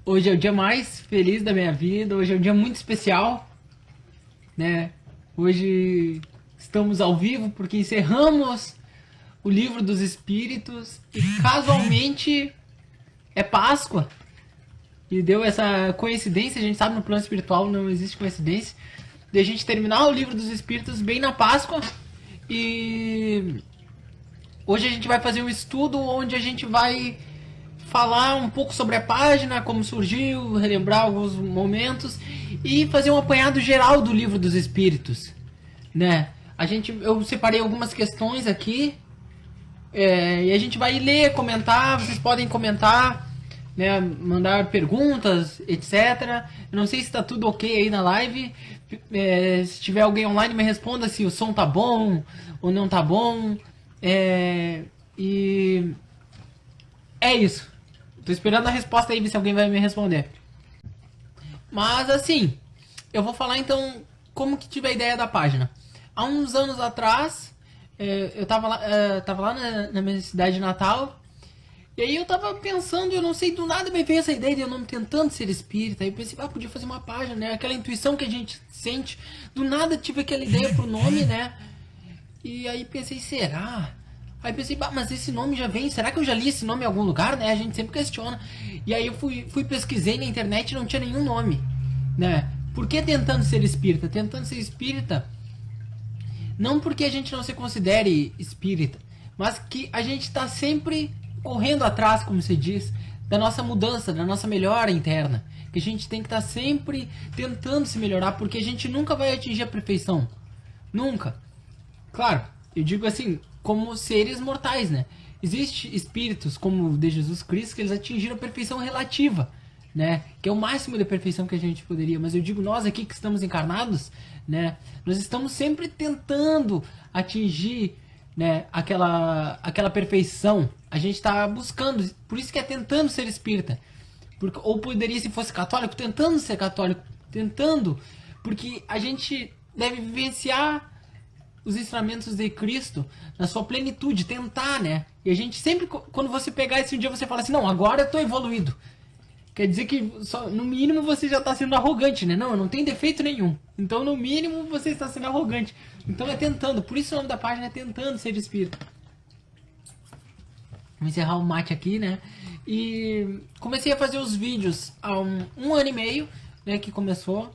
Hoje é o dia mais feliz da minha vida, hoje é um dia muito especial, né? Hoje estamos ao vivo porque encerramos o livro dos Espíritos e casualmente é Páscoa. E deu essa coincidência, a gente sabe no plano espiritual não existe coincidência, de a gente terminar o livro dos Espíritos bem na Páscoa. E hoje a gente vai fazer um estudo onde a gente vai falar um pouco sobre a página, como surgiu, relembrar alguns momentos e fazer um apanhado geral do livro dos Espíritos, né? Eu separei algumas questões aqui, e a gente vai ler, comentar. Vocês podem comentar, né? Mandar perguntas, etc. Eu não sei se está tudo ok aí na live. Se tiver alguém online, me responda se o som tá bom ou não tá bom. E é isso. Tô esperando a resposta aí, ver se alguém vai me responder. Mas assim, eu vou falar então como que tive a ideia da página. Há uns anos atrás, eu tava lá na minha cidade natal. E aí eu tava pensando, eu não sei, do nada me veio essa ideia de eu não tentando ser espírita. Aí eu pensei, podia fazer uma página, né? Aquela intuição que a gente sente. Do nada tive aquela ideia pro nome, né? E aí pensei, será? Aí pensei, mas esse nome já vem, será que eu já li esse nome em algum lugar, né? A gente sempre questiona. E aí eu fui pesquisei na internet e não tinha nenhum nome, né? Por que tentando ser espírita? Tentando ser espírita, não porque a gente não se considere espírita, mas que a gente está sempre correndo atrás, como se diz, da nossa mudança, da nossa melhora interna. Que a gente tem que estar sempre tentando se melhorar, porque a gente nunca vai atingir a perfeição. Nunca. Claro, eu digo assim, como seres mortais, né? Existem espíritos como o de Jesus Cristo que eles atingiram a perfeição relativa, né? Que é o máximo de perfeição que a gente poderia. Mas eu digo, nós aqui que estamos encarnados, né? Nós estamos sempre tentando atingir, né? Aquela perfeição. A gente está buscando, por isso que é tentando ser espírita. Ou poderia, se fosse católico, tentando ser católico. Tentando, porque a gente deve vivenciar os ensinamentos de Cristo na sua plenitude, tentar, né? E a gente sempre, quando você pegar esse dia, você fala assim, não, agora eu tô evoluído. Quer dizer que, no mínimo, você já está sendo arrogante, né? Não, eu não tenho defeito nenhum. Então, no mínimo, você está sendo arrogante. Então, é tentando. Por isso o nome da página é Tentando Ser Espírita. Vou encerrar o mate aqui, né? E comecei a fazer os vídeos há um ano e meio, né? Que começou.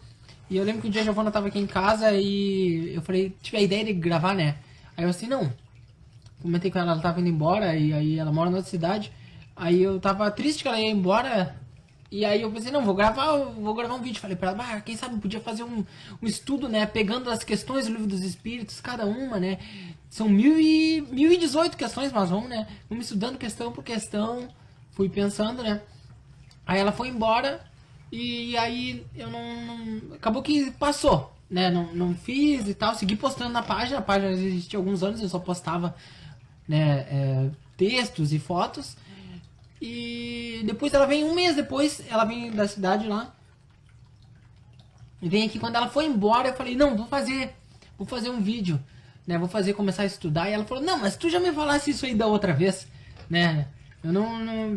E eu lembro que um dia a Giovana tava aqui em casa e eu falei, tive a ideia de gravar, né? Aí eu assim, não. Comentei com ela, ela tava indo embora e aí ela mora na outra cidade. Aí eu tava triste que ela ia embora. E aí eu pensei, não, vou gravar um vídeo. Falei pra ela, quem sabe podia fazer um estudo, né? Pegando as questões do Livro dos Espíritos, cada uma, né? São 1018 questões, mas vamos, né? Vamos estudando questão por questão. Fui pensando, né? Aí ela foi embora. E aí eu não acabou que passou, né? Não fiz e tal. Segui postando na página. A página existe há alguns anos. Eu só postava, né, textos e fotos. E depois ela vem um mês depois. Ela vem da cidade lá. E vem aqui. Quando ela foi embora, eu falei, não, vou fazer um vídeo, né? Começar a estudar. E ela falou, não, mas tu já me falasse isso aí da outra vez, né?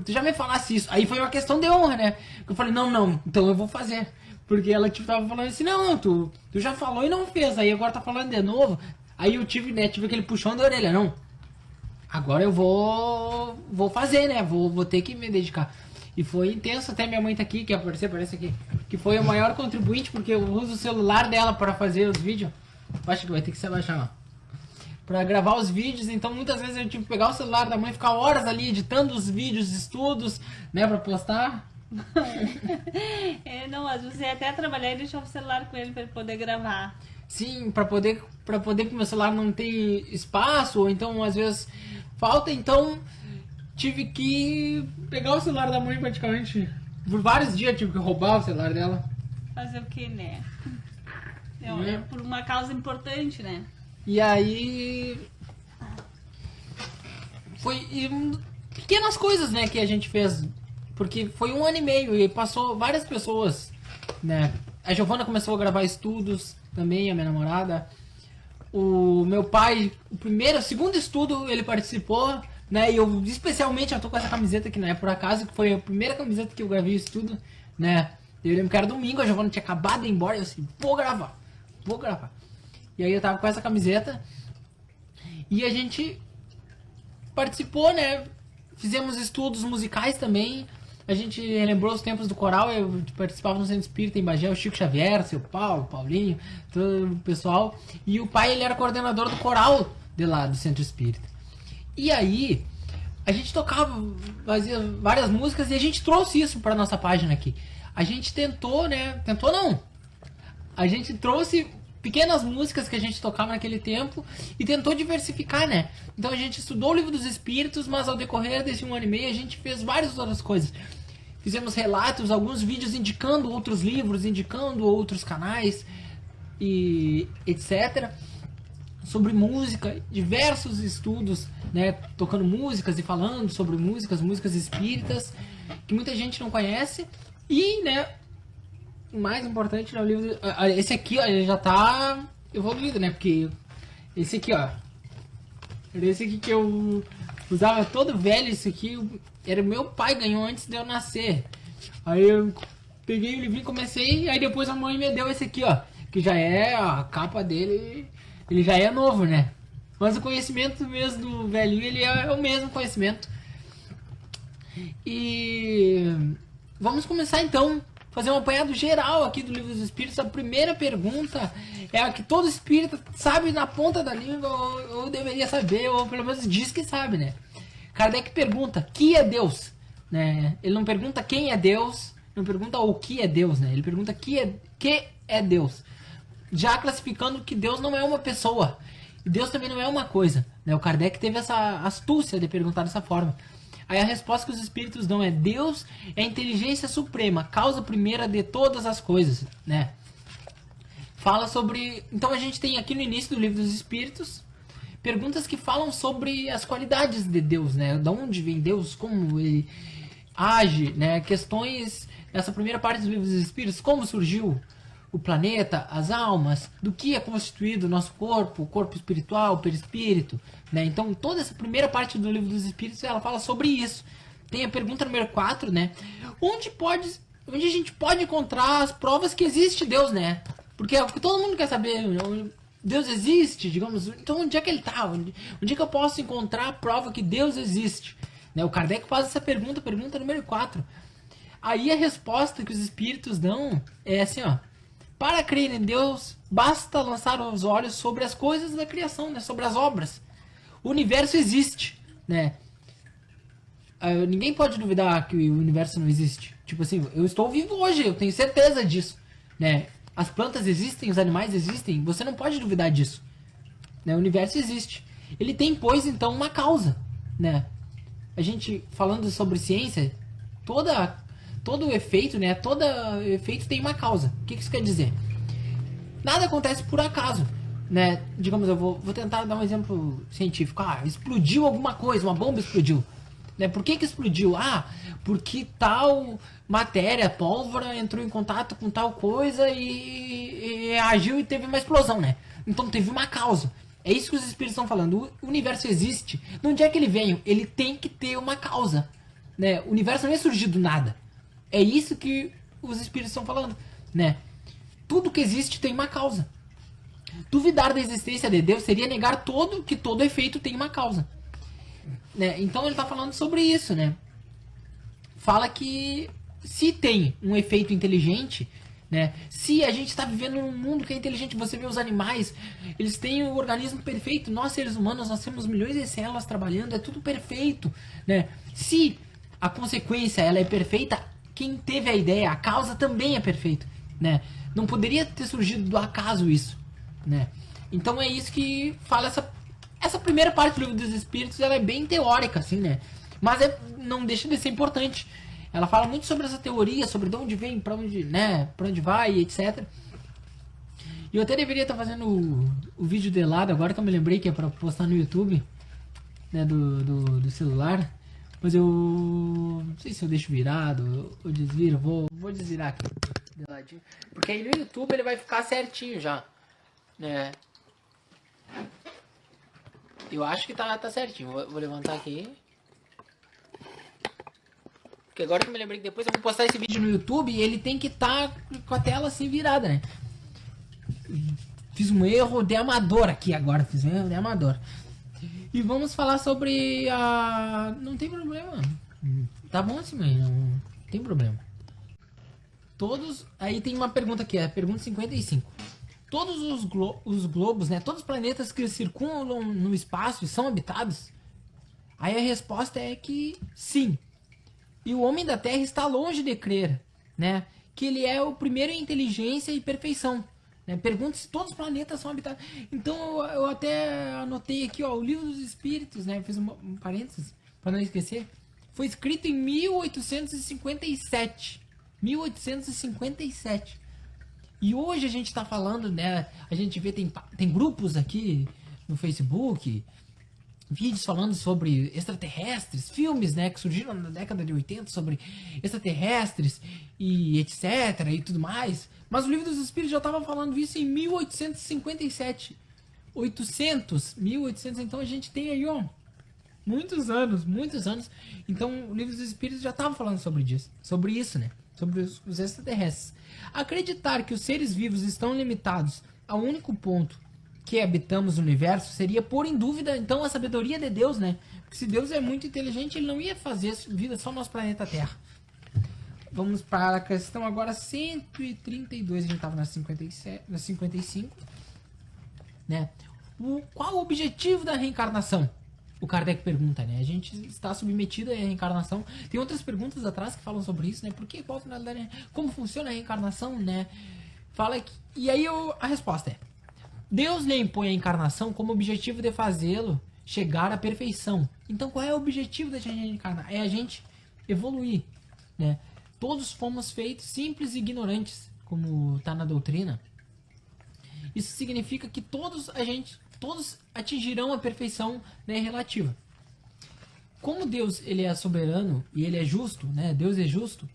Tu já me falasse isso. Aí foi uma questão de honra, né? Eu falei, não, então eu vou fazer. Porque ela tipo tava falando assim, não, tu já falou e não fez. Aí agora tá falando de novo. Aí eu tive aquele puxão da orelha, não. Agora eu vou fazer, né? Vou ter que me dedicar. E foi intenso, até minha mãe tá aqui, que aparece aqui. Que foi o maior contribuinte, porque eu uso o celular dela para fazer os vídeos. Acho que vai ter que se abaixar, ó. Pra gravar os vídeos, então muitas vezes eu tive que pegar o celular da mãe e ficar horas ali editando os vídeos, estudos, né, pra postar. Não, às vezes ia até trabalhar e deixar o celular com ele pra ele poder gravar. Sim, pra poder que meu celular não tem espaço, ou então às vezes falta, então tive que pegar o celular da mãe praticamente. Por vários dias tive que roubar o celular dela. Fazer o que, né? É por uma causa importante, né? E aí foi pequenas coisas, né, que a gente fez, porque foi um ano e meio e passou várias pessoas, né? A Giovana começou a gravar estudos também, a minha namorada. O meu pai, o segundo estudo ele participou, né? E eu especialmente eu tô com essa camiseta que não é por acaso, que foi a primeira camiseta que eu gravei o estudo, né? Eu lembro que era domingo, a Giovana tinha acabado de ir embora, e eu assim, vou gravar. E aí eu tava com essa camiseta e a gente participou, né? Fizemos estudos musicais também. A gente relembrou os tempos do coral. Eu participava no Centro Espírita em Bagé, o Chico Xavier, seu Paulo, Paulinho, todo o pessoal. E o pai, ele era coordenador do coral de lá do Centro Espírita. E aí, a gente tocava, fazia várias músicas e a gente trouxe isso pra nossa página aqui. A gente tentou, né? Tentou não. A gente trouxe pequenas músicas que a gente tocava naquele tempo e tentou diversificar, né? Então a gente estudou o Livro dos Espíritos, mas ao decorrer desse 1 ano e meio a gente fez várias outras coisas. Fizemos relatos, alguns vídeos indicando outros livros, indicando outros canais e etc. Sobre música, diversos estudos, né? Tocando músicas e falando sobre músicas espíritas, que muita gente não conhece. E, né, o mais importante, né, o livro... Esse aqui, ó, ele já tá evoluído, né? Porque esse aqui, ó, esse aqui que eu usava todo velho, esse aqui era meu pai, ganhou antes de eu nascer. Aí eu peguei o livrinho e comecei, aí depois a mãe me deu esse aqui, ó, que já é, ó, a capa dele, ele já é novo, né? Mas o conhecimento mesmo do velhinho, ele é o mesmo conhecimento. E vamos começar então, fazer um apanhado geral aqui do Livro dos Espíritos. A primeira pergunta é a que todo espírita sabe na ponta da língua, ou deveria saber, ou pelo menos diz que sabe, né? Kardec pergunta, que é Deus? Né? Ele não pergunta quem é Deus, não pergunta o que é Deus, né? Ele pergunta que é Deus. Já classificando que Deus não é uma pessoa, e Deus também não é uma coisa, né? O Kardec teve essa astúcia de perguntar dessa forma. Aí a resposta que os espíritos dão é: Deus é a inteligência suprema, causa primeira de todas as coisas, né? Fala sobre... Então a gente tem aqui no início do Livro dos Espíritos perguntas que falam sobre as qualidades de Deus, né? Da onde vem Deus, como ele age, né? Questões, essa primeira parte do Livro dos Espíritos, como surgiu o planeta, as almas, do que é constituído o nosso corpo, o corpo espiritual, o perispírito, né? Então toda essa primeira parte do Livro dos Espíritos, ela fala sobre isso. Tem a pergunta número 4, né? Onde a gente pode encontrar as provas que existe Deus, né? Porque é o que todo mundo quer saber. Deus existe, digamos. Então onde é que ele está? Onde é que eu posso encontrar a prova que Deus existe? Né? O Kardec faz essa pergunta número 4. Aí a resposta que os espíritos dão é assim, ó: para crer em Deus, basta lançar os olhos sobre as coisas da criação, né? Sobre as obras. O universo existe, né? Ninguém pode duvidar que o universo não existe. Tipo assim, eu estou vivo hoje, eu tenho certeza disso, né? As plantas existem, os animais existem, você não pode duvidar disso, né? O universo existe. Ele tem, pois, então, uma causa, né? A gente, falando sobre ciência, todo efeito, né? Todo efeito tem uma causa. O que isso quer dizer? Nada acontece por acaso, né? Digamos, eu vou tentar dar um exemplo científico. Explodiu alguma coisa, uma bomba explodiu. Né? Por que explodiu? Porque tal matéria, pólvora, entrou em contato com tal coisa e agiu e teve uma explosão, né? Então teve uma causa. É isso que os espíritos estão falando. O universo existe. De onde é que ele veio? Ele tem que ter uma causa, né? O universo não é surgido do nada. É isso que os espíritos estão falando, né? Tudo que existe tem uma causa. Duvidar da existência de Deus seria negar que todo efeito tem uma causa, né? Então ele está falando sobre isso, né? Fala que se tem um efeito inteligente, né? Se a gente está vivendo num mundo que é inteligente, você vê os animais, eles têm um organismo perfeito. Nós, seres humanos, nós temos milhões de células trabalhando, é tudo perfeito, né? Se a consequência ela é perfeita, quem teve a ideia, a causa também é perfeita, né? Não poderia ter surgido do acaso isso, né? Então é isso que fala essa primeira parte do Livro dos Espíritos. Ela é bem teórica, assim, né? Mas não deixa de ser importante. Ela fala muito sobre essa teoria, sobre de onde vem, para onde, né, para onde vai, etc. E eu até deveria estar fazendo o vídeo de lado agora que eu me lembrei que é para postar no YouTube, né, do celular. Mas eu não sei se eu deixo virado ou desviro. Vou desvirar aqui de ladinho, porque aí no YouTube ele vai ficar certinho já, né? Eu acho que tá certinho. Vou levantar aqui. Porque agora que eu me lembrei que depois eu vou postar esse vídeo no YouTube e ele tem que estar com a tela assim virada, né? Fiz um erro de amador aqui agora, fiz um erro de amador. E vamos falar sobre a... Não tem problema. Tá bom assim, mãe, não tem problema. Todos... Aí tem uma pergunta aqui, a pergunta 55. Todos os globos, né? Todos os planetas que circulam no espaço são habitados? Aí a resposta é que sim. E o homem da Terra está longe de crer, né? Que ele é o primeiro em inteligência e perfeição. Né? Pergunta se todos os planetas são habitados. Então eu até anotei aqui, ó, o Livro dos Espíritos, né? Fiz um parênteses para não esquecer. Foi escrito em 1857. 1857. E hoje a gente está falando, né? A gente vê, tem grupos aqui no Facebook, vídeos falando sobre extraterrestres, filmes, né, que surgiram na década de 80 sobre extraterrestres e etc e tudo mais. Mas o Livro dos Espíritos já estava falando isso em 1857. 1800, então a gente tem aí, ó, muitos anos. Então o Livro dos Espíritos já estava falando sobre isso, né? Sobre os extraterrestres. Acreditar que os seres vivos estão limitados ao único ponto que habitamos o universo seria pôr em dúvida então a sabedoria de Deus, né? Porque se Deus é muito inteligente, ele não ia fazer vida só no nosso planeta Terra. Vamos para a questão agora 132, a gente estava na 57, na 55, né? Qual o objetivo da reencarnação? O Kardec pergunta, né? A gente está submetido à reencarnação. Tem outras perguntas atrás que falam sobre isso, né? Por que, qual a finalidade, como funciona a reencarnação, né? Fala que... E aí a resposta é: Deus lhe impõe a encarnação como objetivo de fazê-lo chegar à perfeição. Então qual é o objetivo da gente reencarnar? É a gente evoluir, né? Todos fomos feitos simples e ignorantes, como está na doutrina. Isso significa que todos atingirão a perfeição, né, relativa. Como Deus ele é soberano e ele é justo, né? Deus é justo.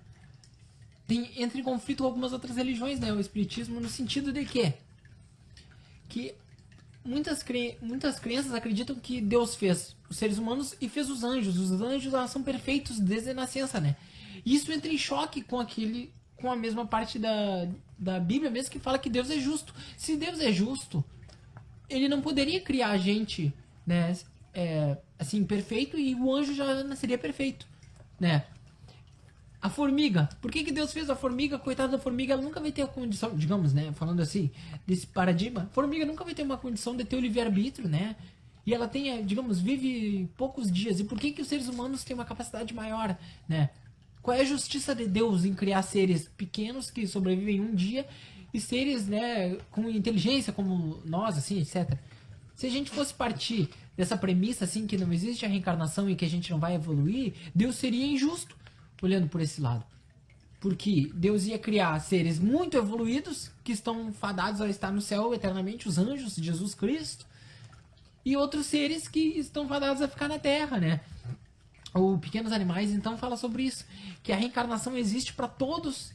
Entra em conflito com algumas outras religiões, né? O espiritismo no sentido de que muitas crenças acreditam que Deus fez os seres humanos e fez os anjos. Os anjos são perfeitos desde a nascença, né? E isso entra em choque com a mesma parte da Bíblia mesmo que fala que Deus é justo. Se Deus é justo, ele não poderia criar a gente, né, assim, perfeito, e o anjo já nasceria perfeito, né? A formiga, por que Deus fez a formiga? Coitada da formiga, ela nunca vai ter a condição, digamos, né, falando assim, desse paradigma, a formiga nunca vai ter uma condição de ter o livre-arbítrio, né? E ela tem, digamos, vive poucos dias. E por que os seres humanos têm uma capacidade maior, né? Qual é a justiça de Deus em criar seres pequenos que sobrevivem um dia e seres, né, com inteligência como nós, assim, etc. Se a gente fosse partir dessa premissa, assim, que não existe a reencarnação e que a gente não vai evoluir, Deus seria injusto, olhando por esse lado. Porque Deus ia criar seres muito evoluídos, que estão fadados a estar no céu eternamente, os anjos, Jesus Cristo, e outros seres que estão fadados a ficar na Terra, né? Ou pequenos animais. Então fala sobre isso, que a reencarnação existe para todos.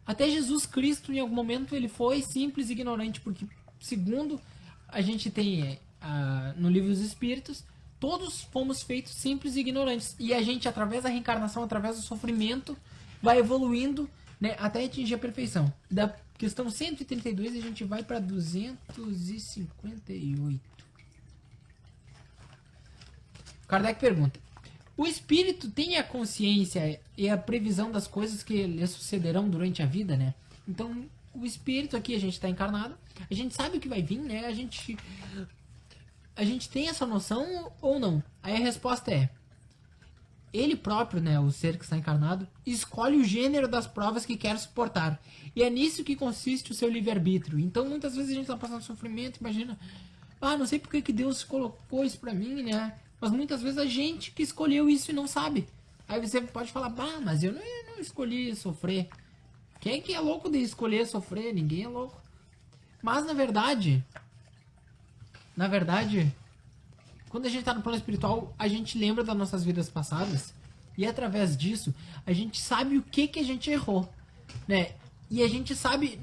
Até Jesus Cristo, em algum momento, ele foi simples e ignorante, porque, segundo a gente tem no Livro dos Espíritos, todos fomos feitos simples e ignorantes. E a gente, através da reencarnação, através do sofrimento, vai evoluindo, né, até atingir a perfeição. Da questão 132, a gente vai para 258. Kardec pergunta: o espírito tem a consciência e a previsão das coisas que lhe sucederão durante a vida, né? Então, o espírito aqui, a gente está encarnado, a gente sabe o que vai vir, né? A gente tem essa noção ou não? Aí a resposta é: ele próprio, né, o ser que está encarnado, escolhe o gênero das provas que quer suportar. E é nisso que consiste o seu livre-arbítrio. Então, muitas vezes a gente está passando sofrimento, imagina, não sei por que Deus colocou isso pra mim, né? Mas muitas vezes a gente que escolheu isso e não sabe. Aí você pode falar: mas eu não escolhi sofrer. Quem que é louco de escolher sofrer? Ninguém é louco. Mas na verdade, quando a gente tá no plano espiritual, a gente lembra das nossas vidas passadas. E através disso, a gente sabe o que a gente errou, né? E a gente sabe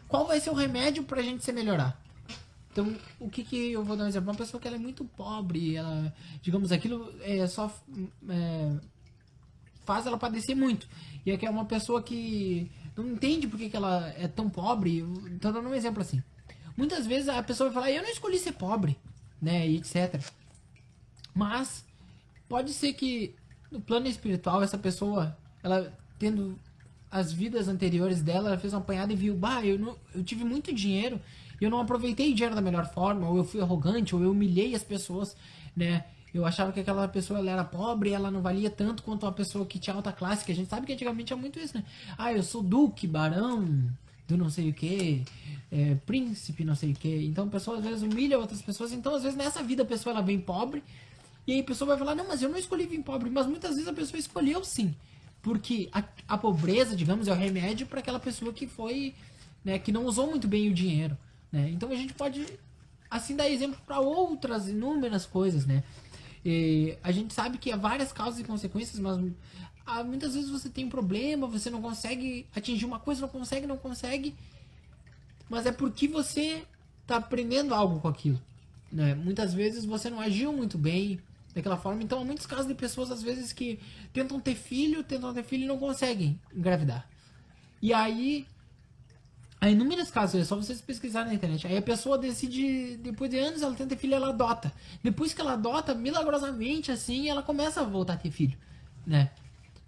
qual vai ser o remédio pra gente se melhorar. Então, o que eu vou dar um exemplo? Uma pessoa que ela é muito pobre, ela, digamos, aquilo é só faz ela padecer muito. E é que é uma pessoa que não entende por que ela é tão pobre. Tô dando um exemplo assim. Muitas vezes a pessoa vai falar, eu não escolhi ser pobre, né, e etc. Mas pode ser que no plano espiritual essa pessoa, ela tendo as vidas anteriores dela, ela fez uma apanhada e viu, bah, eu tive muito dinheiro e eu não aproveitei o dinheiro da melhor forma, ou eu fui arrogante, ou eu humilhei as pessoas, né? Eu achava que aquela pessoa ela era pobre, ela não valia tanto quanto uma pessoa que tinha alta classe, que a gente sabe que antigamente tinha muito isso, né? Ah, eu sou duque, barão, do não sei o que, príncipe, não sei o que. Então a pessoa às vezes humilha outras pessoas, então às vezes nessa vida a pessoa ela vem pobre, e aí a pessoa vai falar, não, mas eu não escolhi vir pobre, mas muitas vezes a pessoa escolheu sim. Porque a pobreza, digamos, é o remédio para aquela pessoa que foi, né, que não usou muito bem o dinheiro, né? Então a gente pode assim dar exemplo para outras inúmeras coisas, né? E a gente sabe que há várias causas e consequências, mas muitas vezes você tem um problema, você não consegue atingir uma coisa, não consegue, mas é porque você está aprendendo algo com aquilo, né? Muitas vezes você não agiu muito bem daquela forma, então há muitos casos de pessoas às vezes que tentam ter filho e não conseguem engravidar. E aí há inúmeros casos, é só vocês pesquisarem na internet. Aí a pessoa decide, depois de anos, ela tenta ter filho, ela adota. Depois que ela adota, milagrosamente, assim, ela começa a voltar a ter filho, né?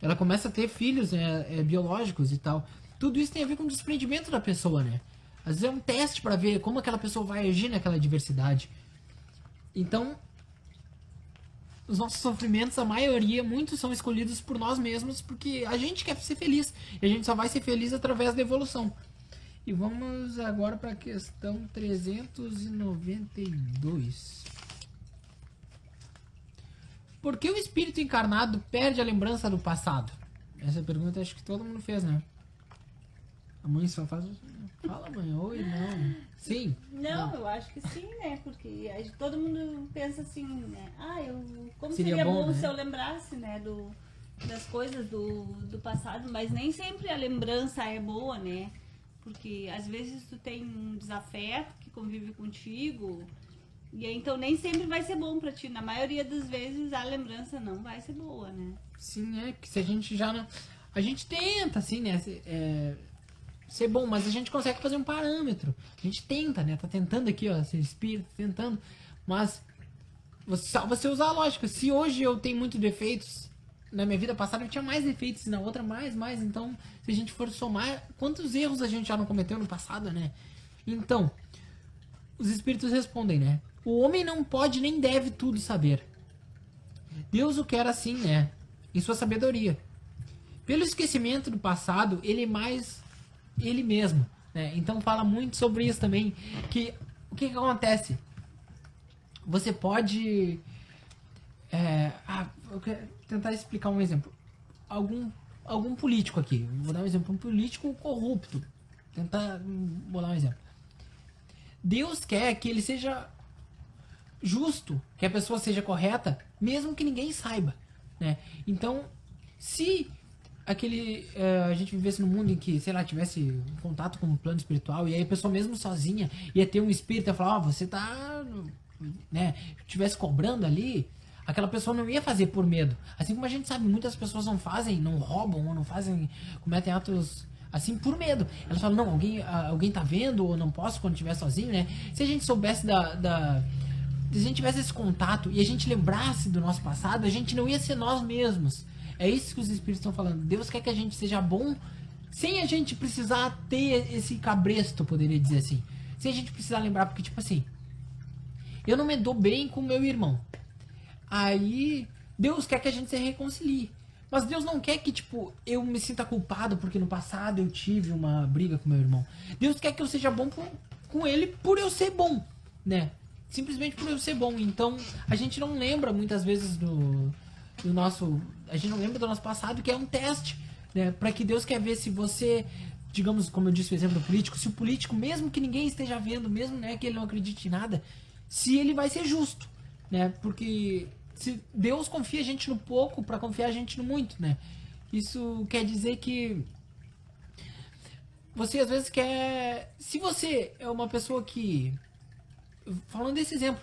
Ela começa a ter filhos biológicos e tal. Tudo isso tem a ver com o desprendimento da pessoa, né? Às vezes é um teste para ver como aquela pessoa vai agir naquela diversidade. Então, os nossos sofrimentos, a maioria, muitos são escolhidos por nós mesmos, porque a gente quer ser feliz. E a gente só vai ser feliz através da evolução. E vamos agora para a questão 392. Por que o espírito encarnado perde a lembrança do passado? Essa pergunta acho que todo mundo fez, né? A mãe só faz... Fala, mãe. Oi, não. Sim. Não, eu acho que sim, né? Porque todo mundo pensa assim, né? Como Seria seria bom, bom né? se eu lembrasse, né? Das coisas do passado, mas nem sempre a lembrança é boa, né? Porque às vezes tu tem um desafeto que convive contigo, e aí, então nem sempre vai ser bom pra ti. Na maioria das vezes a lembrança não vai ser boa, né? Sim, que se a gente já não... A gente tenta, assim, né? Ser bom, mas a gente consegue fazer um parâmetro. A gente tenta, né? Tá tentando aqui, ó, ser espírito, tentando. Mas só você usar a lógica. Se hoje eu tenho muitos defeitos, na minha vida passada eu tinha mais defeitos, na outra mais. Então, se a gente for somar, quantos erros a gente já não cometeu no passado, né? Então, os espíritos respondem, né? O homem não pode nem deve tudo saber. Deus o quer assim, né? Em sua sabedoria. Pelo esquecimento do passado, ele é mais ele mesmo, né? Então fala muito sobre isso também, que o que acontece? Você pode eu quero tentar explicar um exemplo. Algum político aqui, vou dar um exemplo, um político corrupto. Vou dar um exemplo. Deus quer que ele seja justo, que a pessoa seja correta, mesmo que ninguém saiba, né? Então, se a gente vivesse num mundo em que, sei lá, tivesse um contato com o plano espiritual, e aí a pessoa mesmo sozinha ia ter um espírito e falar, você tá, né, estivesse cobrando ali, aquela pessoa não ia fazer por medo. Assim como a gente sabe, muitas pessoas não fazem, não roubam, ou não fazem, cometem atos assim por medo. Elas falam, não, alguém tá vendo, ou não posso quando estiver sozinho, né? Se a gente soubesse se a gente tivesse esse contato e a gente lembrasse do nosso passado, a gente não ia ser nós mesmos. É isso que os espíritos estão falando. Deus quer que a gente seja bom sem a gente precisar ter esse cabresto, poderia dizer assim. Sem a gente precisar lembrar, porque tipo assim, eu não me dou bem com meu irmão. Aí Deus quer que a gente se reconcilie. Mas Deus não quer que, tipo, eu me sinta culpado porque no passado eu tive uma briga com meu irmão. Deus quer que eu seja bom com ele por eu ser bom, né? Simplesmente por eu ser bom. Então, a gente não lembra muitas vezes do nosso... A gente não lembra do nosso passado, que é um teste, né? Pra que Deus quer ver se você... Digamos, como eu disse o exemplo do político, se o político, mesmo que ninguém esteja vendo, mesmo, né, que ele não acredite em nada, se ele vai ser justo, né? Porque se Deus confia a gente no pouco pra confiar a gente no muito, né? Isso quer dizer que você às vezes quer... Se você é uma pessoa que... Falando desse exemplo,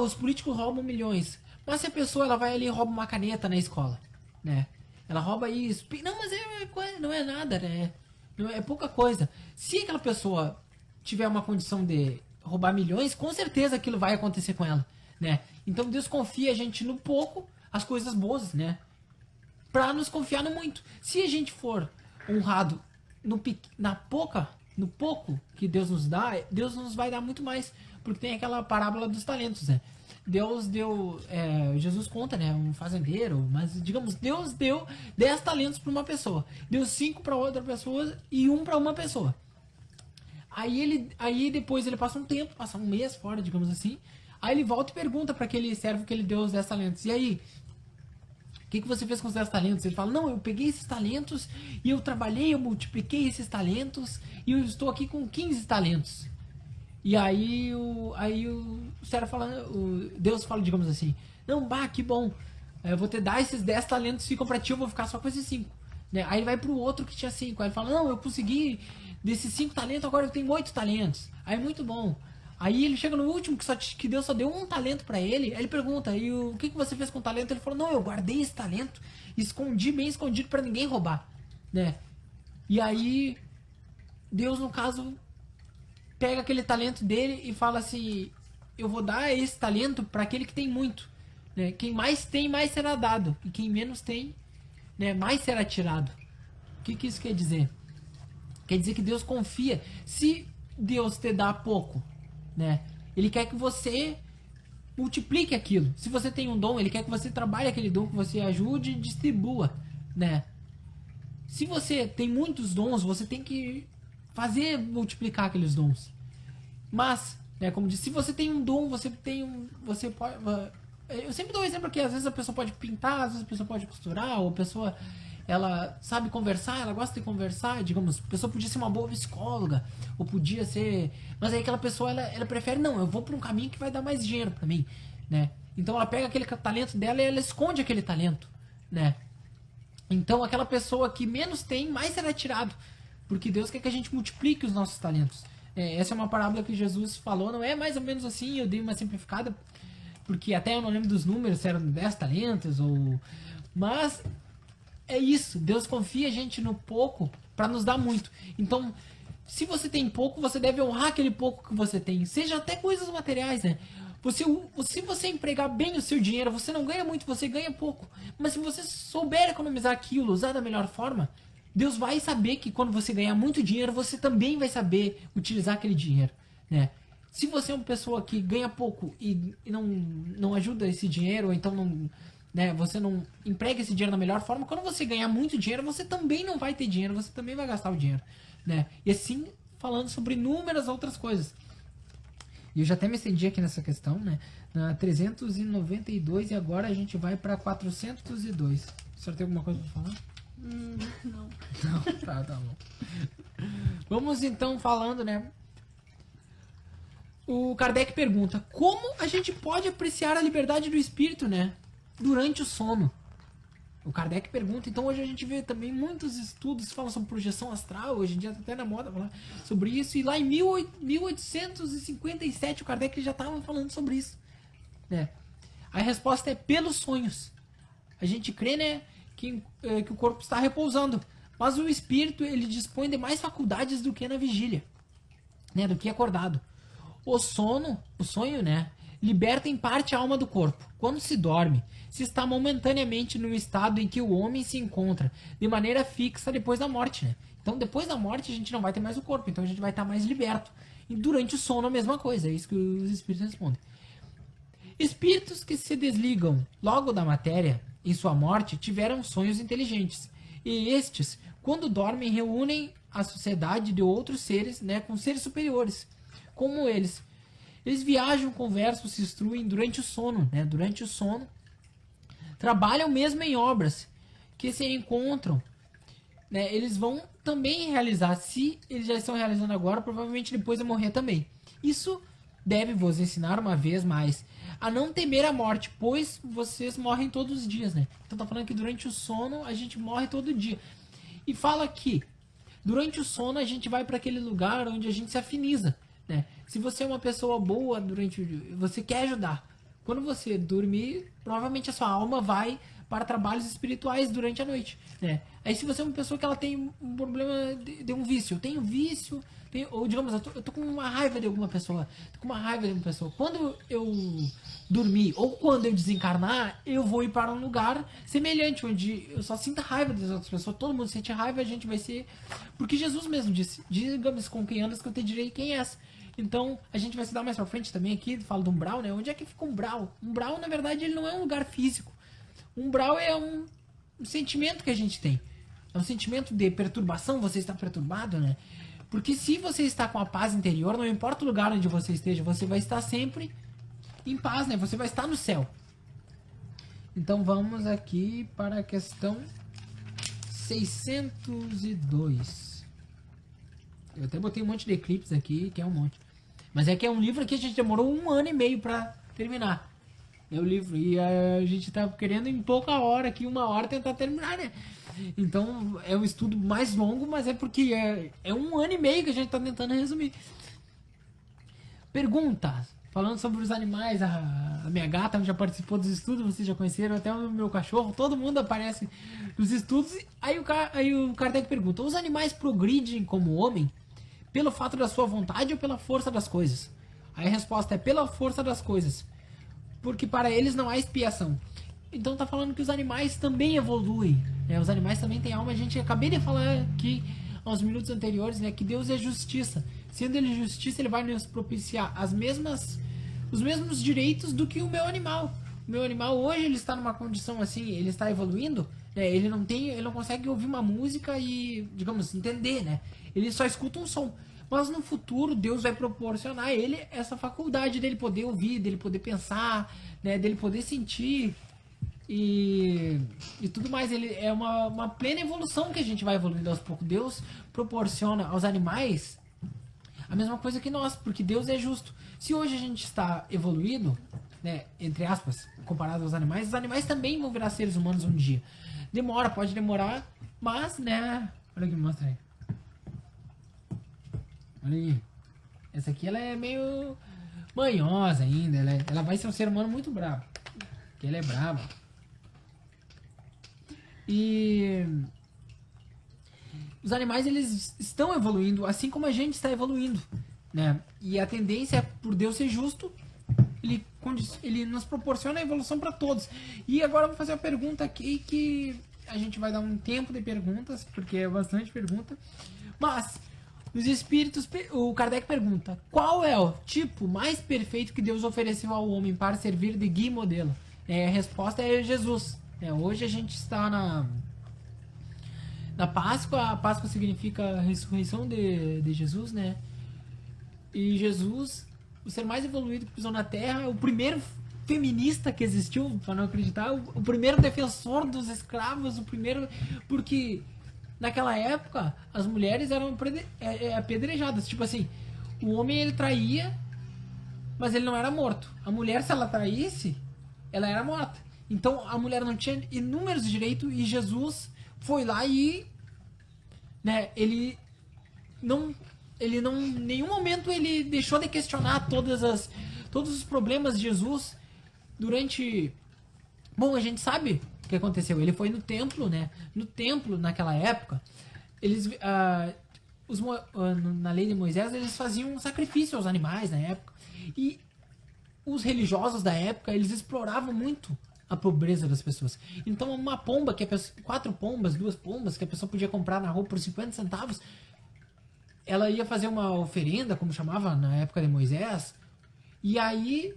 os políticos roubam milhões, mas se a pessoa ela vai ali e rouba uma caneta na escola, né? ela rouba isso. Não, mas não é nada, né? Não é pouca coisa. Se aquela pessoa tiver uma condição de roubar milhões, com certeza aquilo vai acontecer com ela, né? Então Deus confia a gente no pouco, as coisas boas, né? Pra nos confiar no muito. Se a gente for honrado no pouco que Deus nos dá, Deus nos vai dar muito mais. Porque tem aquela parábola dos talentos, né? Deus deu... Jesus conta, né? Um fazendeiro, mas digamos, Deus deu 10 talentos para uma pessoa. Deu 5 para outra pessoa e 1 para uma pessoa. Aí depois ele passa um tempo, passa um mês fora, digamos assim. Aí ele volta e pergunta para aquele servo que ele deu os 10 talentos. E aí? O que você fez com os 10 talentos? Ele fala, não, eu peguei esses talentos e eu trabalhei, eu multipliquei esses talentos e eu estou aqui com 15 talentos. E aí o servo fala, Deus fala, digamos assim, não, que bom, eu vou te dar esses 10 talentos, ficam pra ti, eu vou ficar só com esses 5. Né? Aí ele vai pro outro que tinha 5, aí ele fala, não, eu consegui desses 5 talentos, agora eu tenho 8 talentos. Aí muito bom. Aí ele chega no último, que Deus só deu 1 talento pra ele. Aí ele pergunta, e o que você fez com o talento? Ele falou, não, eu guardei esse talento, escondi bem escondido pra ninguém roubar, né? E aí Deus, no caso, pega aquele talento dele e fala assim, eu vou dar esse talento pra aquele que tem muito, né? Quem mais tem, mais será dado, e quem menos tem, né, mais será tirado. O que isso quer dizer? Quer dizer que Deus confia. Se Deus te dá pouco, né, Ele quer que você multiplique aquilo. Se você tem um dom, Ele quer que você trabalhe aquele dom, que você ajude e distribua, né? Se você tem muitos dons, você tem que fazer multiplicar aqueles dons. Mas, né, como disse, se você tem um dom, você pode... Eu sempre dou um exemplo que às vezes a pessoa pode pintar, às vezes a pessoa pode costurar, ou a pessoa, ela sabe conversar, ela gosta de conversar, digamos, a pessoa podia ser uma boa psicóloga, ou podia ser... Mas aí aquela pessoa, ela prefere, não, eu vou para um caminho que vai dar mais dinheiro para mim, né? Então ela pega aquele talento dela e ela esconde aquele talento, né? Então aquela pessoa que menos tem, mais será tirado, porque Deus quer que a gente multiplique os nossos talentos. Essa é uma parábola que Jesus falou, não é mais ou menos assim, eu dei uma simplificada, porque até eu não lembro dos números, se eram 10 talentos ou... Mas é isso, Deus confia a gente no pouco para nos dar muito. Então, se você tem pouco, você deve honrar aquele pouco que você tem, seja até coisas materiais, né? Se você empregar bem o seu dinheiro, você não ganha muito, você ganha pouco. Mas se você souber economizar aquilo, usar da melhor forma, Deus vai saber que quando você ganhar muito dinheiro, você também vai saber utilizar aquele dinheiro, né? Se você é uma pessoa que ganha pouco e não ajuda esse dinheiro, ou então não, né, você não emprega esse dinheiro da melhor forma, quando você ganhar muito dinheiro, você também não vai ter dinheiro, você também vai gastar o dinheiro, né? E assim, falando sobre inúmeras outras coisas. E eu já até me estendi aqui nessa questão, né? Na 392 e agora a gente vai para 402. O senhor tem alguma coisa para falar? Não. Não, tá bom. Vamos então falando, né? O Kardec pergunta, como a gente pode apreciar a liberdade do espírito, né? Durante o sono. O Kardec pergunta, então hoje a gente vê também muitos estudos que falam sobre projeção astral, hoje em dia tá até na moda falar sobre isso, e lá em 1857 o Kardec já estava falando sobre isso, né? A resposta é pelos sonhos. A gente crê, né, que o corpo está repousando, mas o espírito, ele dispõe de mais faculdades do que na vigília, né, do que acordado. O sonho, né, liberta em parte a alma do corpo. Quando se dorme, se está momentaneamente no estado em que o homem se encontra, de maneira fixa depois da morte, né? Então, depois da morte, a gente não vai ter mais o corpo, então a gente vai estar mais liberto. E durante o sono, a mesma coisa, é isso que os espíritos respondem. Espíritos que se desligam logo da matéria, em sua morte, tiveram sonhos inteligentes. E estes, quando dormem, reúnem a sociedade de outros seres, né, com seres superiores, como eles. Eles viajam, conversam, se instruem durante o sono, né? Durante o sono, trabalham mesmo em obras que se encontram, né? Eles vão também realizar, se eles já estão realizando agora, provavelmente depois de morrer também. Isso deve vos ensinar uma vez mais a não temer a morte, pois vocês morrem todos os dias, né? Então tá falando que durante o sono a gente morre todo dia. E fala que durante o sono a gente vai para aquele lugar onde a gente se afiniza, né? Se você é uma pessoa boa durante o dia, você quer ajudar. Quando você dormir, provavelmente a sua alma vai para trabalhos espirituais durante a noite, né? Aí se você é uma pessoa que ela tem um problema de um vício, eu tenho vício, ou digamos, eu tô com uma raiva de alguma pessoa, quando eu dormir ou quando eu desencarnar, eu vou ir para um lugar semelhante, onde eu só sinto raiva das outras pessoas, todo mundo sente raiva, a gente vai ser... Porque Jesus mesmo disse, digamos, com quem andas que eu te direi quem és. Então, a gente vai se dar mais pra frente também aqui, fala do umbral, né? Onde é que fica o umbral? O umbral, na verdade, ele não é um lugar físico. O umbral é um sentimento que a gente tem. É um sentimento de perturbação, você está perturbado, né? Porque se você está com a paz interior, não importa o lugar onde você esteja, você vai estar sempre em paz, né? Você vai estar no céu. Então, vamos aqui para a questão 602. Eu até botei um monte de eclipses aqui, que é um monte. Mas é que é um livro que a gente demorou 1 ano e meio pra terminar. É o livro. E a gente tá querendo em pouca hora aqui, 1 hora, tentar terminar, né? Então é um estudo mais longo, mas é porque é 1 ano e meio que a gente tá tentando resumir. Pergunta. Falando sobre os animais, a minha gata já participou dos estudos, vocês já conheceram, até o meu cachorro, todo mundo aparece nos estudos. Aí o Kardec pergunta, os animais progridem como homem pelo fato da sua vontade ou pela força das coisas? Aí a resposta é pela força das coisas, porque para eles não há expiação. Então tá falando que os animais também evoluem, né? Os animais também têm alma. A gente acabei de falar aqui aos minutos anteriores, né, que Deus é justiça. Sendo ele justiça, ele vai nos propiciar os mesmos direitos do que o meu animal. O meu animal hoje ele está numa condição assim, ele está evoluindo, né? Ele não consegue ouvir uma música e, digamos, entender, né? Ele só escuta um som. Mas no futuro Deus vai proporcionar a ele essa faculdade dele poder ouvir, dele poder pensar, né? Dele poder sentir e tudo mais. Ele é uma plena evolução que a gente vai evoluindo aos poucos. Deus proporciona aos animais a mesma coisa que nós, porque Deus é justo. Se hoje a gente está evoluído, né, entre aspas, comparado aos animais, os animais também vão virar seres humanos um dia. Demora, pode demorar, mas, né... Olha aqui, mostra aí. Olha aí. Essa aqui, ela é meio manhosa ainda. Ela vai ser um ser humano muito bravo. Porque ela é brava. E... os animais, eles estão evoluindo, assim como a gente está evoluindo, né? E a tendência é, por Deus ser justo, ele nos proporciona a evolução para todos. E agora eu vou fazer uma pergunta aqui, que a gente vai dar um tempo de perguntas, porque é bastante pergunta. Mas, os espíritos, o Kardec pergunta, qual é o tipo mais perfeito que Deus ofereceu ao homem para servir de guia e modelo? A resposta é Jesus. Hoje a gente está na Páscoa. A Páscoa significa a ressurreição de Jesus, né? E Jesus, o ser mais evoluído que pisou na Terra, o primeiro feminista que existiu, para não acreditar, o primeiro defensor dos escravos, o primeiro... Porque naquela época as mulheres eram apedrejadas. Tipo assim, o homem ele traía, mas ele não era morto. A mulher, se ela traísse, ela era morta. Então a mulher não tinha inúmeros direitos, e Jesus foi lá e, né, ele não em nenhum momento ele deixou de questionar todos os problemas de Jesus durante... Bom, a gente sabe o que aconteceu. Ele foi no templo, né? No templo, naquela época, eles na lei de Moisés, eles faziam um sacrifício aos animais na época. E os religiosos da época, eles exploravam muito a pobreza das pessoas. Então uma pomba, 4 pombas, 2 pombas, que a pessoa podia comprar na rua por 50 centavos, ela ia fazer uma oferenda, como chamava na época de Moisés, e aí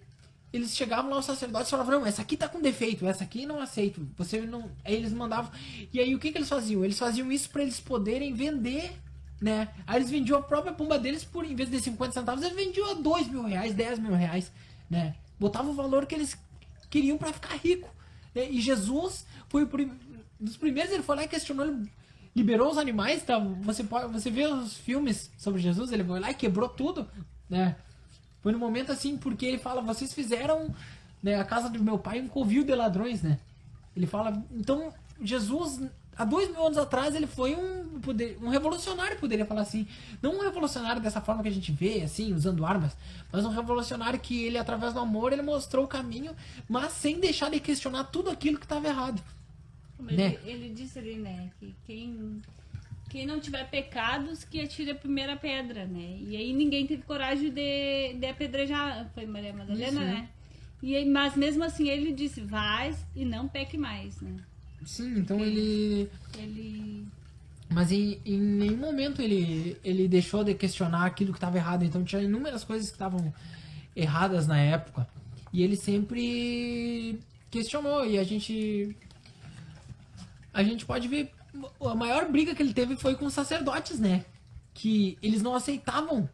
eles chegavam lá, os sacerdotes falavam, não, essa aqui tá com defeito, essa aqui não aceito, você não... Aí eles mandavam, e aí o que eles faziam? Eles faziam isso para eles poderem vender, né? Aí eles vendiam a própria pomba deles por, em vez de 50 centavos, eles vendiam a 2 mil reais, 10 mil reais, né? Botavam o valor que eles queriam para ficar rico, né? E Jesus foi dos primeiros, ele foi lá e questionou, ele liberou os animais, tá? Você vê os filmes sobre Jesus, ele foi lá e quebrou tudo, né? Foi no momento assim, porque ele fala, vocês fizeram, né, a casa do meu pai um covil de ladrões, né? Ele fala, então Jesus, há 2000 anos atrás, ele foi um revolucionário, poderia falar assim. Não um revolucionário dessa forma que a gente vê, assim, usando armas, mas um revolucionário que ele, através do amor, ele mostrou o caminho, mas sem deixar de questionar tudo aquilo que estava errado, Como né? ele disse ali, né? Que quem não tiver pecados, que atire a primeira pedra, né? E aí ninguém teve coragem de apedrejar. Foi Maria Madalena, Isso, né? E aí, mas mesmo assim ele disse, vai e não peque mais, né? Sim, então Ele- ele... Mas em nenhum momento ele deixou de questionar aquilo que estava errado. Então tinha inúmeras coisas que estavam erradas na época. E ele sempre questionou. E a gente pode ver, a maior briga que ele teve foi com os sacerdotes, né? Que eles não aceitavam.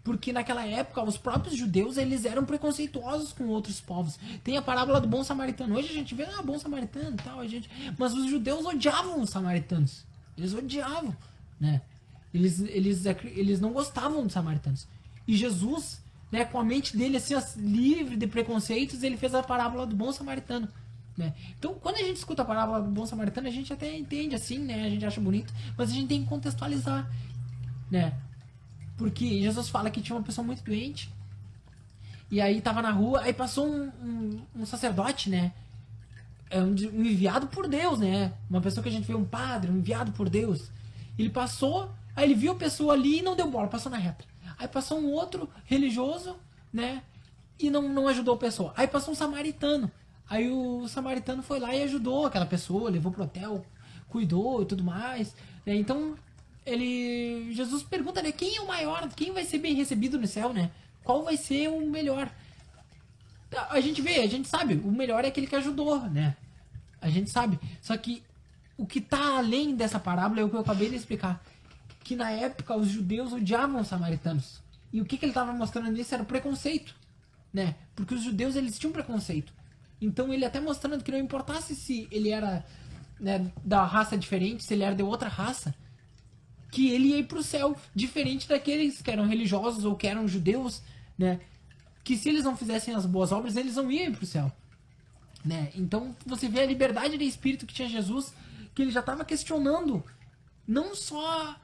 Porque naquela época, os próprios judeus, eles eram preconceituosos com outros povos. Tem a parábola do bom samaritano. Hoje a gente vê, bom samaritano e tal, a gente... Mas os judeus odiavam os samaritanos. Eles odiavam, né? Eles não gostavam dos samaritanos. E Jesus, né, com a mente dele assim, livre de preconceitos, ele fez a parábola do bom samaritano, né? Então, quando a gente escuta a parábola do bom samaritano, a gente até entende assim, né? A gente acha bonito, mas a gente tem que contextualizar, né? Porque Jesus fala que tinha uma pessoa muito doente. E aí tava na rua, aí passou um sacerdote, né? Um enviado por Deus, né? Uma pessoa que a gente vê, um padre, um enviado por Deus. Ele passou, aí ele viu a pessoa ali e não deu bola, passou na reta. Aí passou um outro religioso, né? E não ajudou a pessoa. Aí passou um samaritano. Aí o samaritano foi lá e ajudou aquela pessoa, levou pro hotel, cuidou e tudo mais, né? Então, Jesus pergunta, né? Quem é o maior? Quem vai ser bem recebido no céu, né? Qual vai ser o melhor? A gente sabe, o melhor é aquele que ajudou, né? A gente sabe. Só que o que tá além dessa parábola é o que eu acabei de explicar. Que na época os judeus odiavam os samaritanos. E o que ele estava mostrando nisso era o preconceito, né? Porque os judeus, eles tinham preconceito. Então ele até mostrando que não importasse se ele era, né, da raça diferente, se ele era de outra raça, que ele ia ir pro céu, diferente daqueles que eram religiosos ou que eram judeus, né? Que se eles não fizessem as boas obras, eles não iam pro céu, né? Então você vê a liberdade de espírito que tinha Jesus, que ele já estava questionando não só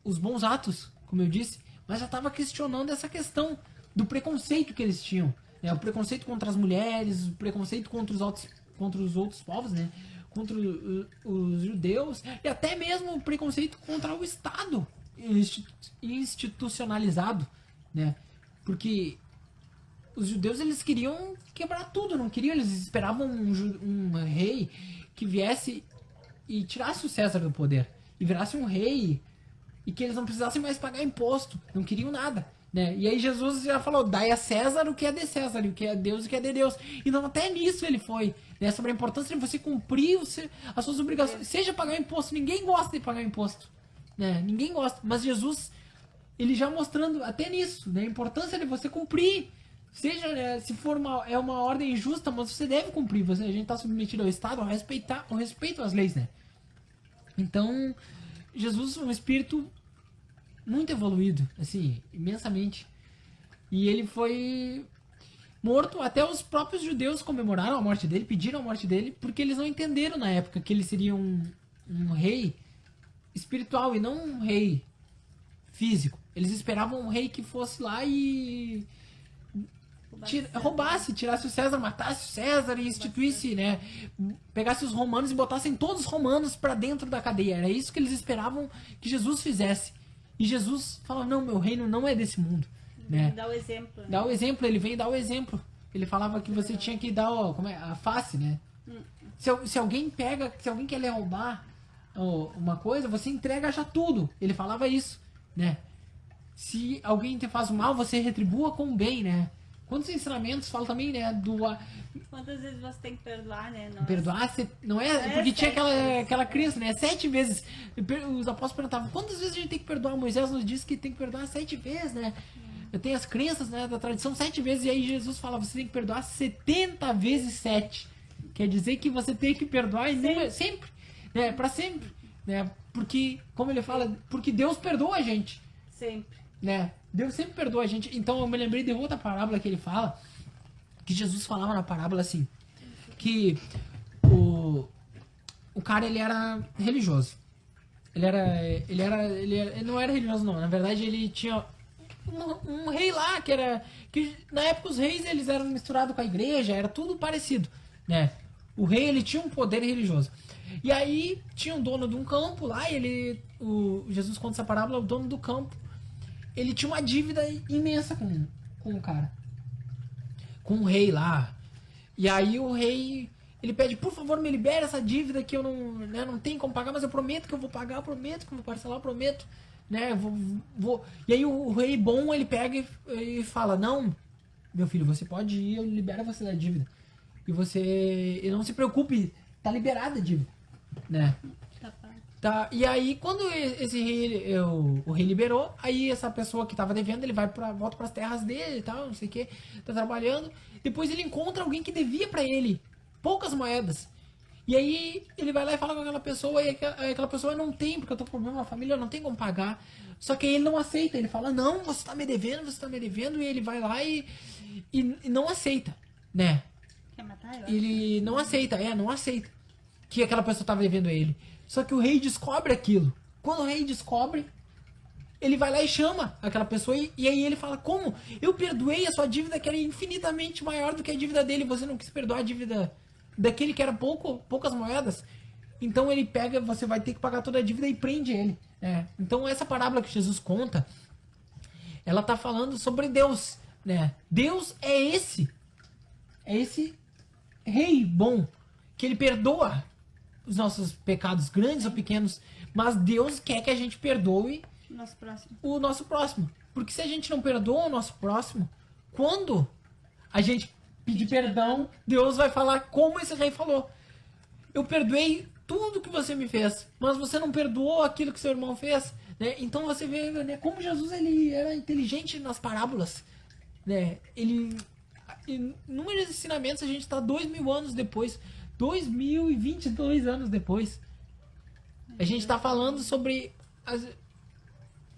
os bons atos, como eu disse, mas já estava questionando essa questão do preconceito que eles tinham, né? O preconceito contra as mulheres, o preconceito contra os outros povos, né? Contra os judeus, e até mesmo o preconceito contra o Estado institucionalizado, né? Porque os judeus, eles queriam quebrar tudo, não queriam, eles esperavam um rei que viesse e tirasse o César do poder, e virasse um rei, e que eles não precisassem mais pagar imposto, não queriam nada, né? E aí Jesus já falou, dai a César o que é de César, e o que é de Deus o que é de Deus. Então até nisso ele foi, né? Sobre a importância de você cumprir as suas obrigações, seja pagar imposto. Ninguém gosta de pagar imposto, né? Ninguém gosta, mas Jesus, ele já mostrando até nisso, né? A importância de você cumprir. Seja, né, se for uma ordem injusta, mas você deve cumprir. A gente está submetido ao Estado, ao respeito às leis, né? Então, Jesus é um espírito muito evoluído, assim, imensamente. E ele foi morto, até os próprios judeus comemoraram a morte dele, pediram a morte dele, porque eles não entenderam na época que ele seria um rei espiritual e não um rei físico. Eles esperavam um rei que fosse lá e roubasse, tirasse o César, matasse o César e instituísse, né? Pegasse os romanos e botassem todos os romanos pra dentro da cadeia. Era isso que eles esperavam que Jesus fizesse. E Jesus fala, não, meu reino não é desse mundo, né? Dá o exemplo. Né? Dá o exemplo, ele vem dar o exemplo. Ele falava que você tinha que dar a face, né? Se alguém quer lhe roubar uma coisa, você entrega já tudo. Ele falava isso, né? Se alguém te faz mal, você retribua com o bem, né? Quantos ensinamentos falam também, né? Quantas vezes você tem que perdoar, né? Perdoar, não é? Porque tinha aquela crença, né? 7 vezes. Os apóstolos perguntavam, quantas vezes a gente tem que perdoar? Moisés nos disse que tem que perdoar 7 vezes, né? Eu tenho as crenças, né, da tradição 7 vezes, e aí Jesus fala, você tem que perdoar 70 vezes 7. Quer dizer que você tem que perdoar sempre, né? Pra sempre, né? Porque, como ele fala, porque Deus perdoa a gente. Sempre. Né? Deus sempre perdoa a gente. Então eu me lembrei de outra parábola que ele fala, que Jesus falava na parábola assim, que o cara, ele era religioso. Ele não era religioso, não. Na verdade, ele tinha um rei lá que na época os reis, eles eram misturados com a igreja, era tudo parecido, né? O rei, ele tinha um poder religioso. E aí tinha um dono de um campo lá, e Jesus conta essa parábola, o dono do campo, ele tinha uma dívida imensa com o cara. Com o rei lá. E aí o rei, ele pede, por favor, me libere essa dívida que eu não tenho como pagar, mas eu prometo que eu vou pagar, eu prometo que eu vou parcelar, eu prometo. Né, vou. E aí o rei bom, ele pega e fala, não, meu filho, você pode ir, eu libero você da dívida. E não se preocupe, tá liberada a dívida. Né? Tá, e aí quando esse rei, o rei liberou, aí essa pessoa que tava devendo, ele volta pras terras dele e tal, não sei o que, tá trabalhando. Depois ele encontra alguém que devia pra ele poucas moedas. E aí ele vai lá e fala com aquela pessoa, e aquela pessoa não tem, porque eu tô com problema na família, eu não tenho como pagar. Só que aí ele não aceita, ele fala, não, você tá me devendo, e ele vai lá e não aceita, né? Quer matar? Ele não aceita, não aceita que aquela pessoa tava devendo a ele. Só que o rei descobre aquilo. Quando o rei descobre, ele vai lá e chama aquela pessoa e aí ele fala, como? Eu perdoei a sua dívida que era infinitamente maior do que a dívida dele, você não quis perdoar a dívida daquele que era poucas moedas. Então ele pega, você vai ter que pagar toda a dívida e prende ele. Né? Então essa parábola que Jesus conta, ela tá falando sobre Deus. Né? Deus é esse rei bom, que ele perdoa os nossos pecados grandes ou pequenos, mas Deus quer que a gente perdoe o nosso próximo. Porque se a gente não perdoa o nosso próximo, quando a gente pedir perdão, Deus vai falar como esse rei falou. Eu perdoei tudo que você me fez, mas você não perdoou aquilo que seu irmão fez. Né? Então você vê, né, como Jesus ele era inteligente nas parábolas. Né? Inúmeros ensinamentos, a gente está 2000 anos depois, 2022 anos depois. A gente está falando sobre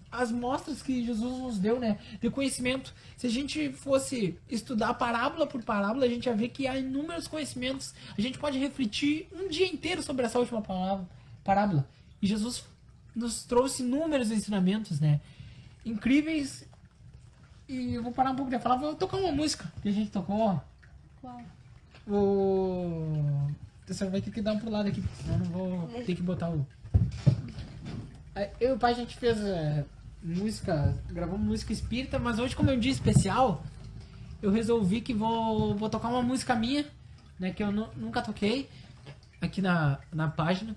as mostras que Jesus nos deu, né, de conhecimento. Se a gente fosse estudar parábola por parábola, a gente ia ver que há inúmeros conhecimentos. A gente pode refletir um dia inteiro sobre essa última parábola. E Jesus nos trouxe inúmeros ensinamentos, né, incríveis. E eu vou parar um pouco de falar, vou tocar uma música que a gente tocou. Qual? Você vai ter que dar um pro lado aqui, senão eu não vou ter que botar o... Eu e o pai, a gente fez música, gravamos música espírita, mas hoje, como é um dia especial, eu resolvi que vou tocar uma música minha, né, que eu nunca toquei, aqui na página.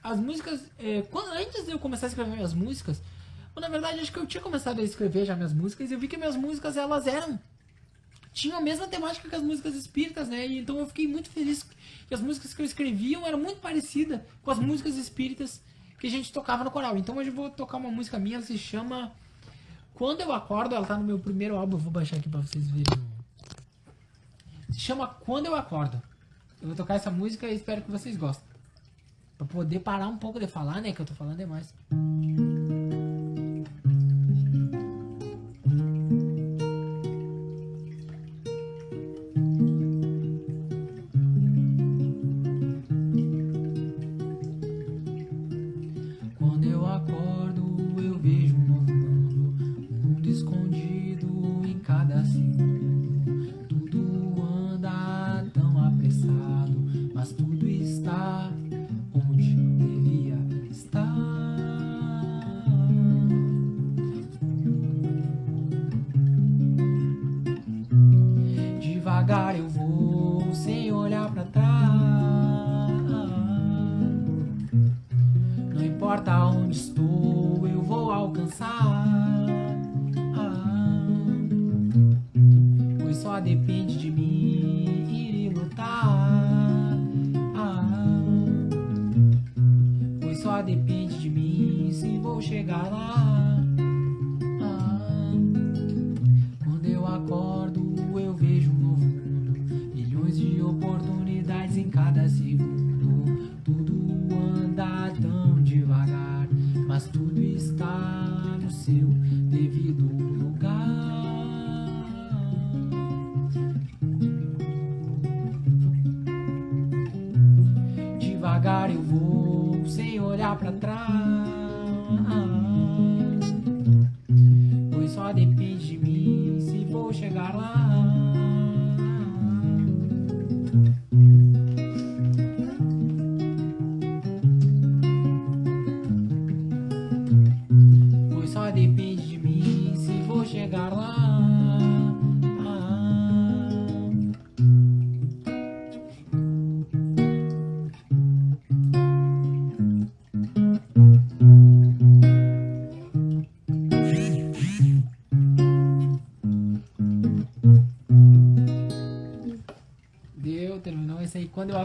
As músicas, antes de eu começar a escrever minhas músicas, na verdade, acho que eu tinha começado a escrever já minhas músicas, e eu vi que minhas músicas, elas tinham a mesma temática que as músicas espíritas, né? E então eu fiquei muito feliz que as músicas que eu escrevia eram muito parecidas com as músicas espíritas que a gente tocava no coral. Então hoje eu vou tocar uma música minha, ela se chama Quando Eu Acordo, ela tá no meu primeiro álbum, eu vou baixar aqui pra vocês verem. Se chama Quando Eu Acordo. Eu vou tocar essa música e espero que vocês gostem. Pra poder parar um pouco de falar, né? Que eu tô falando demais. Devagar eu vou, sem olhar pra trás. Não importa onde estou, eu vou alcançar. Pois só depende de mim ir e lutar. Pois só depende de mim se vou chegar lá. Quando eu acordo, eu vejo um novo mundo, milhões de oportunidades em cada segundo. Tudo anda tão devagar, mas tudo está no seu devido lugar. Devagar eu vou, sem olhar pra trás, pois só depende de mim se vou chegar lá.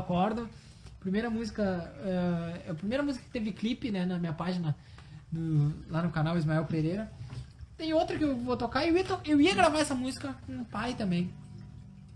acordo. Primeira música, é a primeira música que teve clipe, né, na minha página, lá no canal Ismael Pereira. Tem outra que eu vou tocar, eu ia gravar essa música com o pai também,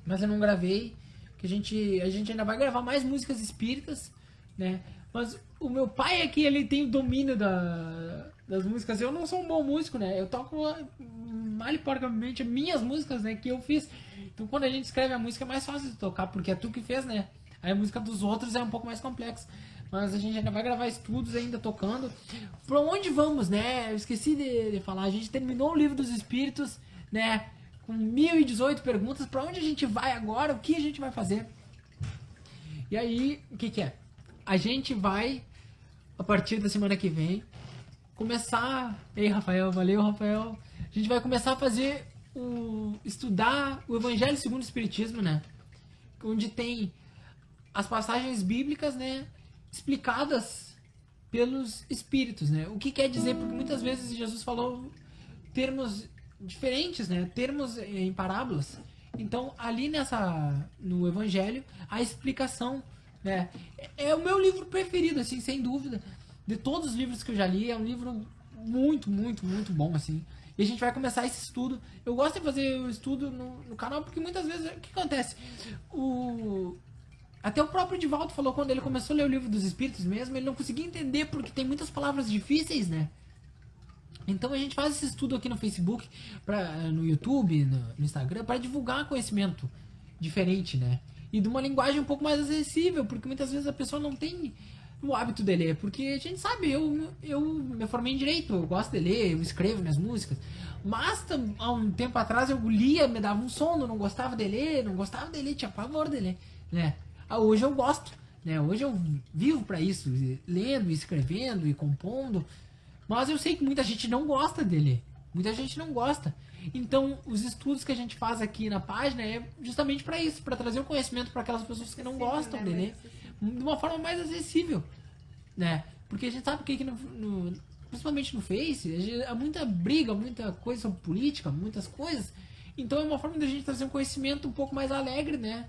mas eu não gravei, que a gente ainda vai gravar mais músicas espíritas, né, mas o meu pai aqui, ele tem o domínio das músicas. Eu não sou um bom músico, né, eu toco mal e porcamente minhas músicas, né, que eu fiz. Então quando a gente escreve a música é mais fácil de tocar, porque é tu que fez, né. Aí a música dos outros é um pouco mais complexa. Mas a gente ainda vai gravar estudos ainda tocando. Pra onde vamos, né? Eu esqueci de falar. A gente terminou o Livro dos Espíritos, né? Com 1018 perguntas. Pra onde a gente vai agora? O que a gente vai fazer? E aí, o que é? A gente vai, a partir da semana que vem, começar... Ei, Rafael, valeu, Rafael. A gente vai começar a fazer estudar o Evangelho segundo o Espiritismo, né? Onde tem as passagens bíblicas, né, explicadas pelos espíritos, né? O que quer dizer? Porque muitas vezes Jesus falou termos diferentes, né? Termos em parábolas. Então, ali no Evangelho, a explicação, né? É o meu livro preferido, assim, sem dúvida. De todos os livros que eu já li, é um livro muito, muito, muito bom, assim. E a gente vai começar esse estudo. Eu gosto de fazer o estudo no canal, porque muitas vezes, o que acontece? Até o próprio Divaldo falou, quando ele começou a ler o Livro dos Espíritos mesmo, ele não conseguia entender, porque tem muitas palavras difíceis, né? Então a gente faz esse estudo aqui no Facebook, no YouTube, no Instagram, para divulgar conhecimento diferente, né? E de uma linguagem um pouco mais acessível, porque muitas vezes a pessoa não tem o hábito de ler. Porque a gente sabe, eu me formei em Direito, eu gosto de ler, eu escrevo minhas músicas. Mas há um tempo atrás eu lia, me dava um sono, não gostava de ler, tinha pavor de ler, né? Hoje eu gosto, né? Hoje eu vivo para isso, lendo, escrevendo e compondo. Mas eu sei que muita gente não gosta de ler. Muita gente não gosta. Então, os estudos que a gente faz aqui na página é justamente para isso, para trazer o conhecimento para aquelas pessoas que não gostam de ler, de uma forma mais acessível, né? Porque a gente sabe que aqui principalmente no Face, há muita briga, muita coisa sobre política, muitas coisas. Então é uma forma da gente trazer um conhecimento um pouco mais alegre, né?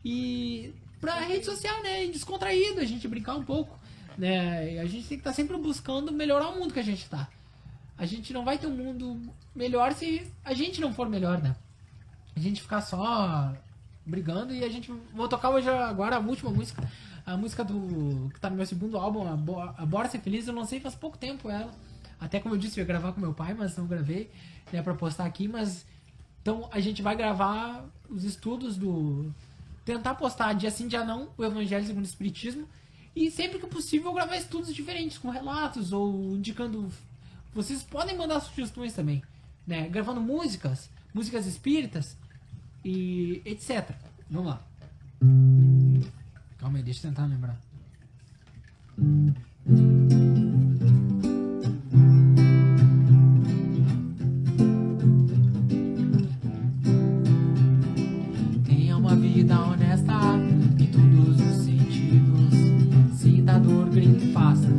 E pra rede social, né? Descontraído, a gente brincar um pouco, né? E a gente tem que estar sempre buscando melhorar o mundo que a gente tá. A gente não vai ter um mundo melhor se a gente não for melhor, né? A gente ficar só brigando. E vou tocar hoje agora a última música, a música que tá no meu segundo álbum, a Bora Ser Feliz. Eu lancei faz pouco tempo ela, até como eu disse, eu ia gravar com meu pai, mas não gravei, né, pra postar aqui. Mas então a gente vai gravar os estudos tentar postar dia sim, dia não, o Evangelho segundo o Espiritismo. E sempre que possível eu gravar estudos diferentes, com relatos ou indicando. Vocês podem mandar sugestões também, né? Gravando músicas espíritas e etc. Vamos lá. Calma aí, deixa eu tentar lembrar. Tenha uma vida honesta em todos os sentidos. Sinta a dor, grite e faça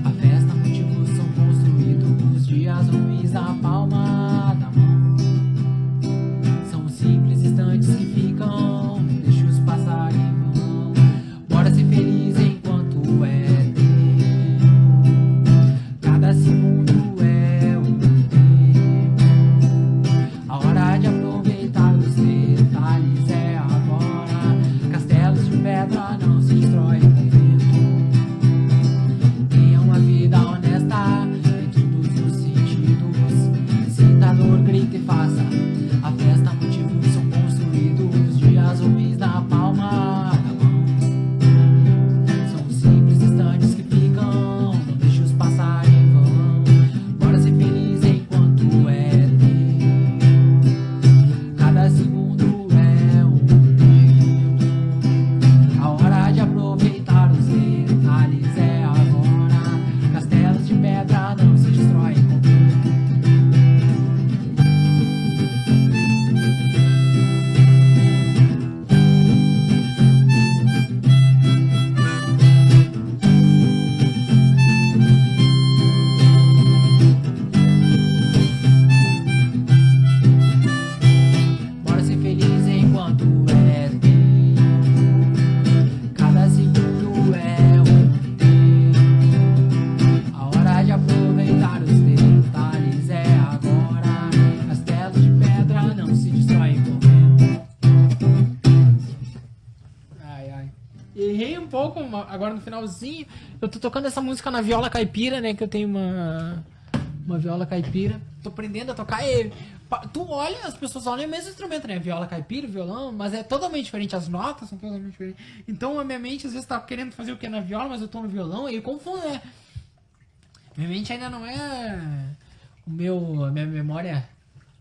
a festa. Motivos são construídos, dias ruins na palma da mão. São simples instantes que ficam, deixa-os passar em vão. Bora ser feliz enquanto é tempo. Cada segundo é um tempo. A hora de aproveitar os detalhes é agora. Castelos de pedra não se destrói com vento. Tenha uma vida honesta em todos os sentidos. Sinta a dor, grite e faça a festa. Motivos são construídos, dias ruins na palma da mão. São simples instantes que ficam, não deixe-os passar em vão. Bora ser feliz enquanto é tempo. Cada segundo é um tempo. A hora de aproveitar os detalhes é agora. Castelos de pedra não se destroem com vento. Bora ser feliz enquanto é tempo. Cada pouco, agora no finalzinho, eu tô tocando essa música na viola caipira, né? Que eu tenho uma viola caipira. Tô aprendendo a tocar e... Tu olha, as pessoas olham o mesmo instrumento, né? Viola caipira, violão, mas é totalmente diferente. As notas são totalmente diferentes. Então a minha mente às vezes tá querendo fazer o que na viola, mas eu tô no violão e eu confundo, né? Minha mente ainda não é a minha memória,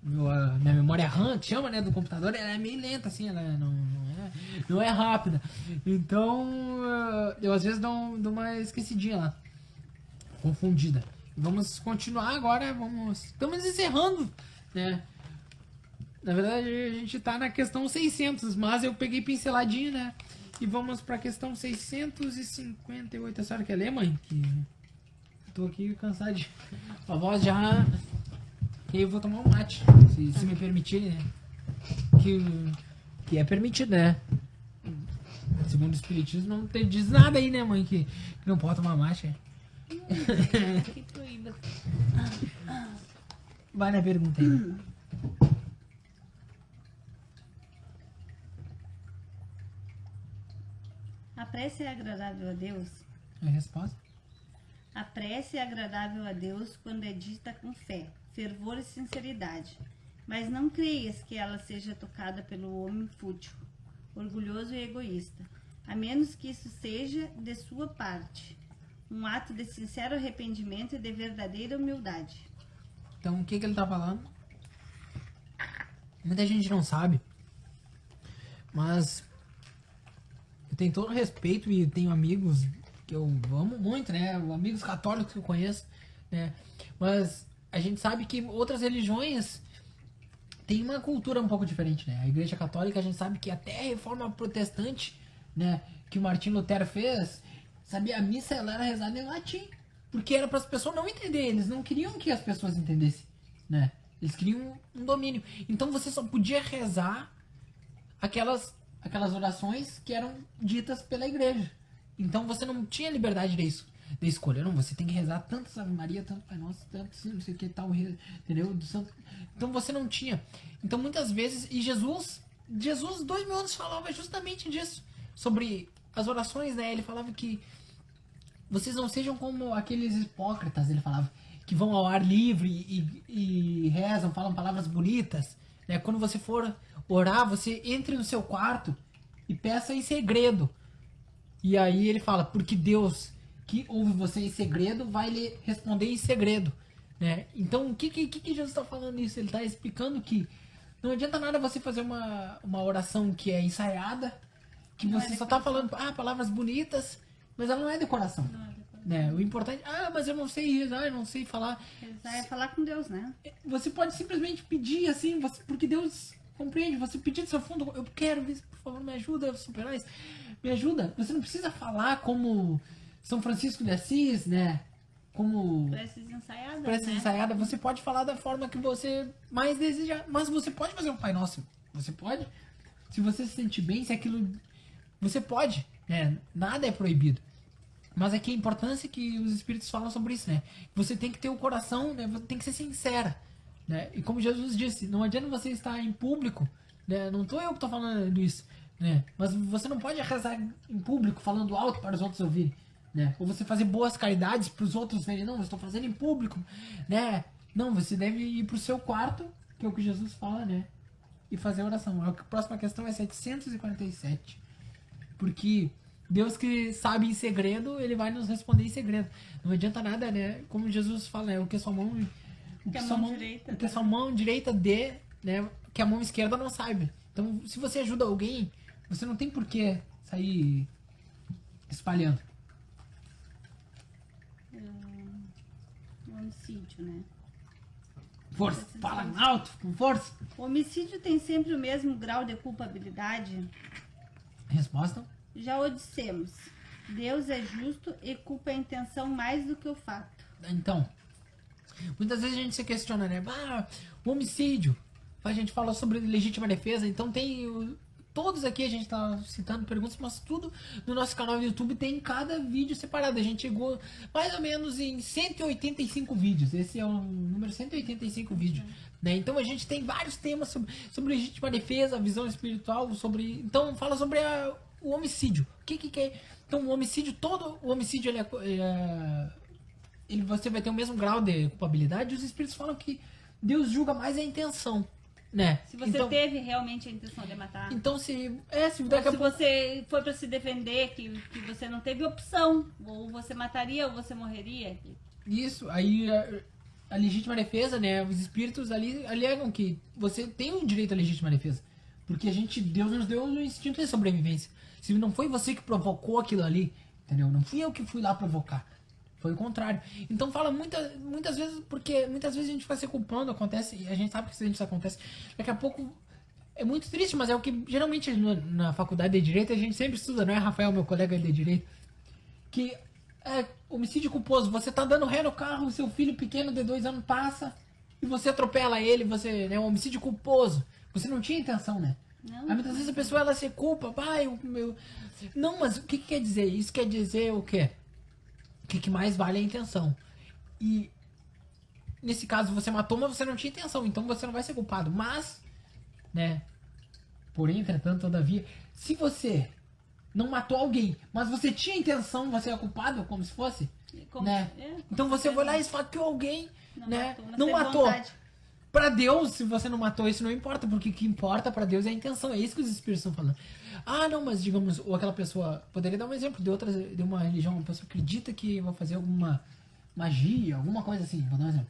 minha memória RAM, que chama, né, do computador, ela é meio lenta, assim, ela não é rápida. Então, eu às vezes dou uma esquecidinha lá, confundida. Vamos continuar agora, estamos encerrando, né? Na verdade, a gente tá na questão 600, mas eu peguei pinceladinho, né? E vamos pra questão 658. A senhora quer ler, mãe? Que... Tô aqui cansado de... A voz já... E eu vou tomar um mate, se me permitirem, né? Que é permitido, né? Segundo o espiritismo, não diz nada aí, né, mãe? Que não pode tomar mate. Que proíba. Vai na pergunta aí. A prece é agradável a Deus? A resposta? A prece é agradável a Deus quando é dita com fé, fervor e sinceridade. Mas não creias que ela seja tocada pelo homem fútil, orgulhoso e egoísta, a menos que isso seja de sua parte, um ato de sincero arrependimento e de verdadeira humildade. Então, o que ele tá falando? Muita gente não sabe, mas eu tenho todo respeito e tenho amigos que eu amo muito, né? Amigos católicos que eu conheço, né? Mas a gente sabe que outras religiões têm uma cultura um pouco diferente, né? A Igreja Católica, a gente sabe que até a Reforma Protestante, né? Que o Martim Lutero fez, sabia, a missa ela era rezada em latim, porque era para as pessoas não entenderem, eles não queriam que as pessoas entendessem, né? Eles queriam um domínio. Então você só podia rezar aquelas orações que eram ditas pela igreja. Então você não tinha liberdade de escolha. Não, você tem que rezar tantas Ave Maria, tanto Pai Nosso, tanto não sei o que tal, entendeu? Então você não tinha. Então muitas vezes, e Jesus 2000 anos falava justamente disso, sobre as orações, né? Ele falava que vocês não sejam como aqueles hipócritas, ele falava, que vão ao ar livre e rezam, falam palavras bonitas, né? Quando você for orar, você entre no seu quarto e peça em segredo. E aí ele fala, porque Deus que ouve você em segredo vai lhe responder em segredo, né? Então, o que Jesus está falando isso? Ele está explicando que não adianta nada você fazer uma oração que é ensaiada, que você só está falando palavras bonitas, mas ela não é decoração. Não é decoração. Né? O importante, mas eu não sei rezar, eu não sei falar. Rezar é falar com Deus, né? Você pode simplesmente pedir assim, porque Deus compreende. Você pedir do seu fundo, eu quero, por favor, me ajuda a superar isso. Me ajuda. Você não precisa falar como São Francisco de Assis, né? Como Preces ensaiadas, prece né? ensaiada. Você pode falar da forma que você mais desejar, mas você pode fazer um Pai Nosso. Você pode. Se você se sentir bem, se aquilo... Você pode, né? Nada é proibido. Mas aqui a importância que os espíritos falam sobre isso, né? Você tem que ter o coração, né? Você tem que ser sincera, né? E como Jesus disse, não adianta você estar em público, né? Não tô eu que tô falando isso, né? Mas você não pode rezar em público, falando alto para os outros ouvirem, né? Ou você fazer boas caridades para os outros verem, não, eu estou fazendo em público, né? Não, você deve ir pro seu quarto, que é o que Jesus fala, né? E fazer a oração. A próxima questão é 747. Porque Deus que sabe em segredo, ele vai nos responder em segredo. Não adianta nada, né? Como Jesus fala, né? O que a sua mão direita dê, né? Que a mão esquerda não saiba. Então, se você ajuda alguém, você não tem por que sair espalhando. O homicídio, né? Força, fala alto, com força. O homicídio tem sempre o mesmo grau de culpabilidade? Resposta? Já o dissemos. Deus é justo e culpa a intenção mais do que o fato. Então, muitas vezes a gente se questiona, né? O homicídio. A gente fala sobre legítima defesa, então tem... Todos aqui a gente tá citando perguntas, mas tudo no nosso canal do YouTube tem cada vídeo separado. A gente chegou mais ou menos em 185 vídeos. Esse é o número 185 vídeos. Né? Então a gente tem vários temas sobre legítima defesa, visão espiritual, então fala sobre o homicídio. O que é? Então, o homicídio, todo o homicídio, você vai ter o mesmo grau de culpabilidade. Os espíritos falam que Deus julga mais a intenção, né? Se você então, teve realmente a intenção de matar. Então, se Ou daqui a se pouco... você foi pra se defender, que você não teve opção. Ou você mataria ou você morreria. Isso, aí a legítima defesa, né? Os espíritos ali alegam que você tem o direito à legítima defesa. Porque Deus nos deu o instinto de sobrevivência. Se não foi você que provocou aquilo ali, entendeu? Não fui eu que fui lá provocar. Foi o contrário. Então fala muitas vezes, porque muitas vezes a gente vai se culpando, acontece, e a gente sabe que isso acontece. Daqui a pouco é muito triste, mas é o que geralmente na faculdade de Direito a gente sempre estuda, não é, Rafael, meu colega de Direito? Que é homicídio culposo. Você tá dando ré no carro, o seu filho pequeno de 2 anos passa e você atropela ele, você, né, um homicídio culposo. Você não tinha intenção, né? Não. Aí muitas vezes a pessoa ela se culpa, pai, não, mas o que quer dizer? Isso quer dizer o quê? O que mais vale é a intenção. E nesse caso você matou, mas você não tinha intenção, então você não vai ser culpado. Mas, né? Porém, entretanto, todavia, se você não matou alguém, mas você tinha intenção, você é culpado, como se fosse, né? Então você foi lá e esfaqueou alguém, né? Não matou. Pra Deus, se você não matou, isso não importa, porque o que importa pra Deus é a intenção. É isso que os espíritos estão falando. Ah, não, mas digamos, ou aquela pessoa, poderia dar um exemplo de uma religião, uma pessoa acredita que vai fazer alguma magia, alguma coisa assim, vou dar um exemplo.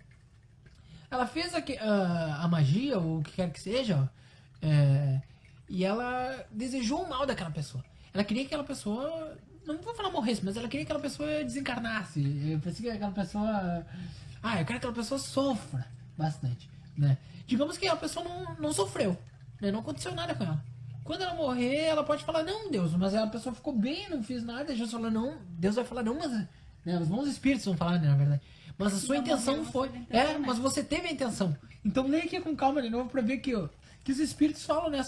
Ela fez a magia, ou o que quer que seja, e ela desejou o mal daquela pessoa. Ela queria que aquela pessoa, não vou falar morresse, mas ela queria que aquela pessoa desencarnasse. Eu pensei que aquela pessoa, eu quero que aquela pessoa sofra bastante, né? Digamos que a pessoa não sofreu, né? Não aconteceu nada com ela. Quando ela morrer, ela pode falar, não, Deus, mas a pessoa ficou bem, não fiz nada. Jesus fala, não, Deus vai falar, não, mas, né, os bons espíritos vão falar, né, na verdade. Mas a sua intenção foi, mas você teve a intenção. Então leia aqui com calma de novo pra ver que, ó, que os espíritos falam, né,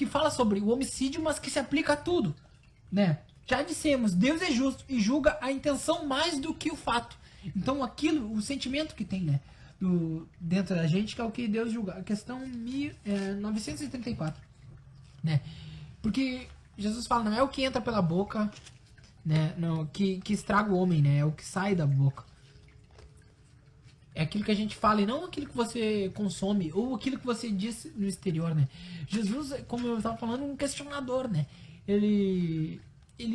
fala sobre o homicídio, mas que se aplica a tudo, né? Já dissemos, Deus é justo e julga a intenção mais do que o fato. Então aquilo, o sentimento que tem, né, dentro da gente, que é o que Deus julga. A questão 934, né? Porque Jesus fala, não é o que entra pela boca, né, não, que estraga o homem, né? É o que sai da boca. É aquilo que a gente fala e não aquilo que você consome ou aquilo que você diz no exterior, né? Jesus, como eu estava falando, um questionador, né? Ele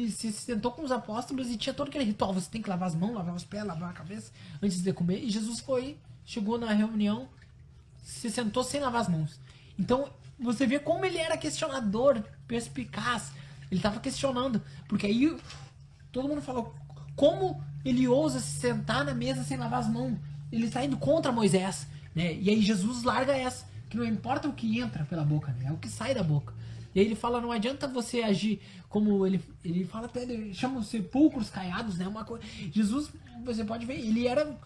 se sentou com os apóstolos e tinha todo aquele ritual. Você tem que lavar as mãos, lavar os pés, lavar a cabeça antes de comer. E Jesus chegou na reunião, se sentou sem lavar as mãos. Então, você vê como ele era questionador, perspicaz. Ele estava questionando. Porque aí todo mundo falou, como ele ousa se sentar na mesa sem lavar as mãos? Ele está indo contra Moisés, né? E aí Jesus larga essa, que não importa o que entra pela boca, né? É o que sai da boca. E aí ele fala, não adianta você agir como ele fala até, ele chama os sepulcros caiados, né? Uma coisa. Jesus, você pode ver, ele era,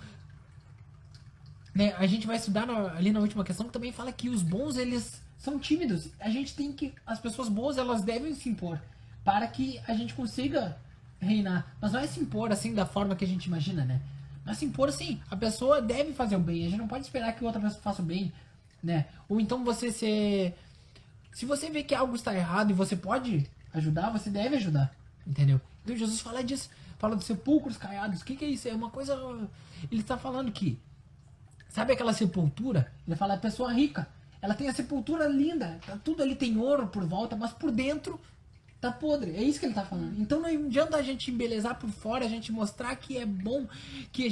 né? A gente vai estudar ali na última questão que também fala que os bons, eles são tímidos. A gente tem que, as pessoas boas, elas devem se impor para que a gente consiga reinar. Mas não é se impor assim da forma que a gente imagina, né? Mas se impor assim, a pessoa deve fazer o bem. A gente não pode esperar que outra pessoa faça o bem, né? Ou então você se você vê que algo está errado e você pode ajudar, você deve ajudar, entendeu? Então Jesus fala disso, fala dos sepulcros caiados. O que é isso? É uma coisa, ele está falando que, sabe aquela sepultura? Ele fala, a pessoa rica, ela tem a sepultura linda, tá, tudo ali tem ouro por volta, mas por dentro tá podre. É isso que ele tá falando. Então não adianta a gente embelezar por fora, a gente mostrar que é bom, que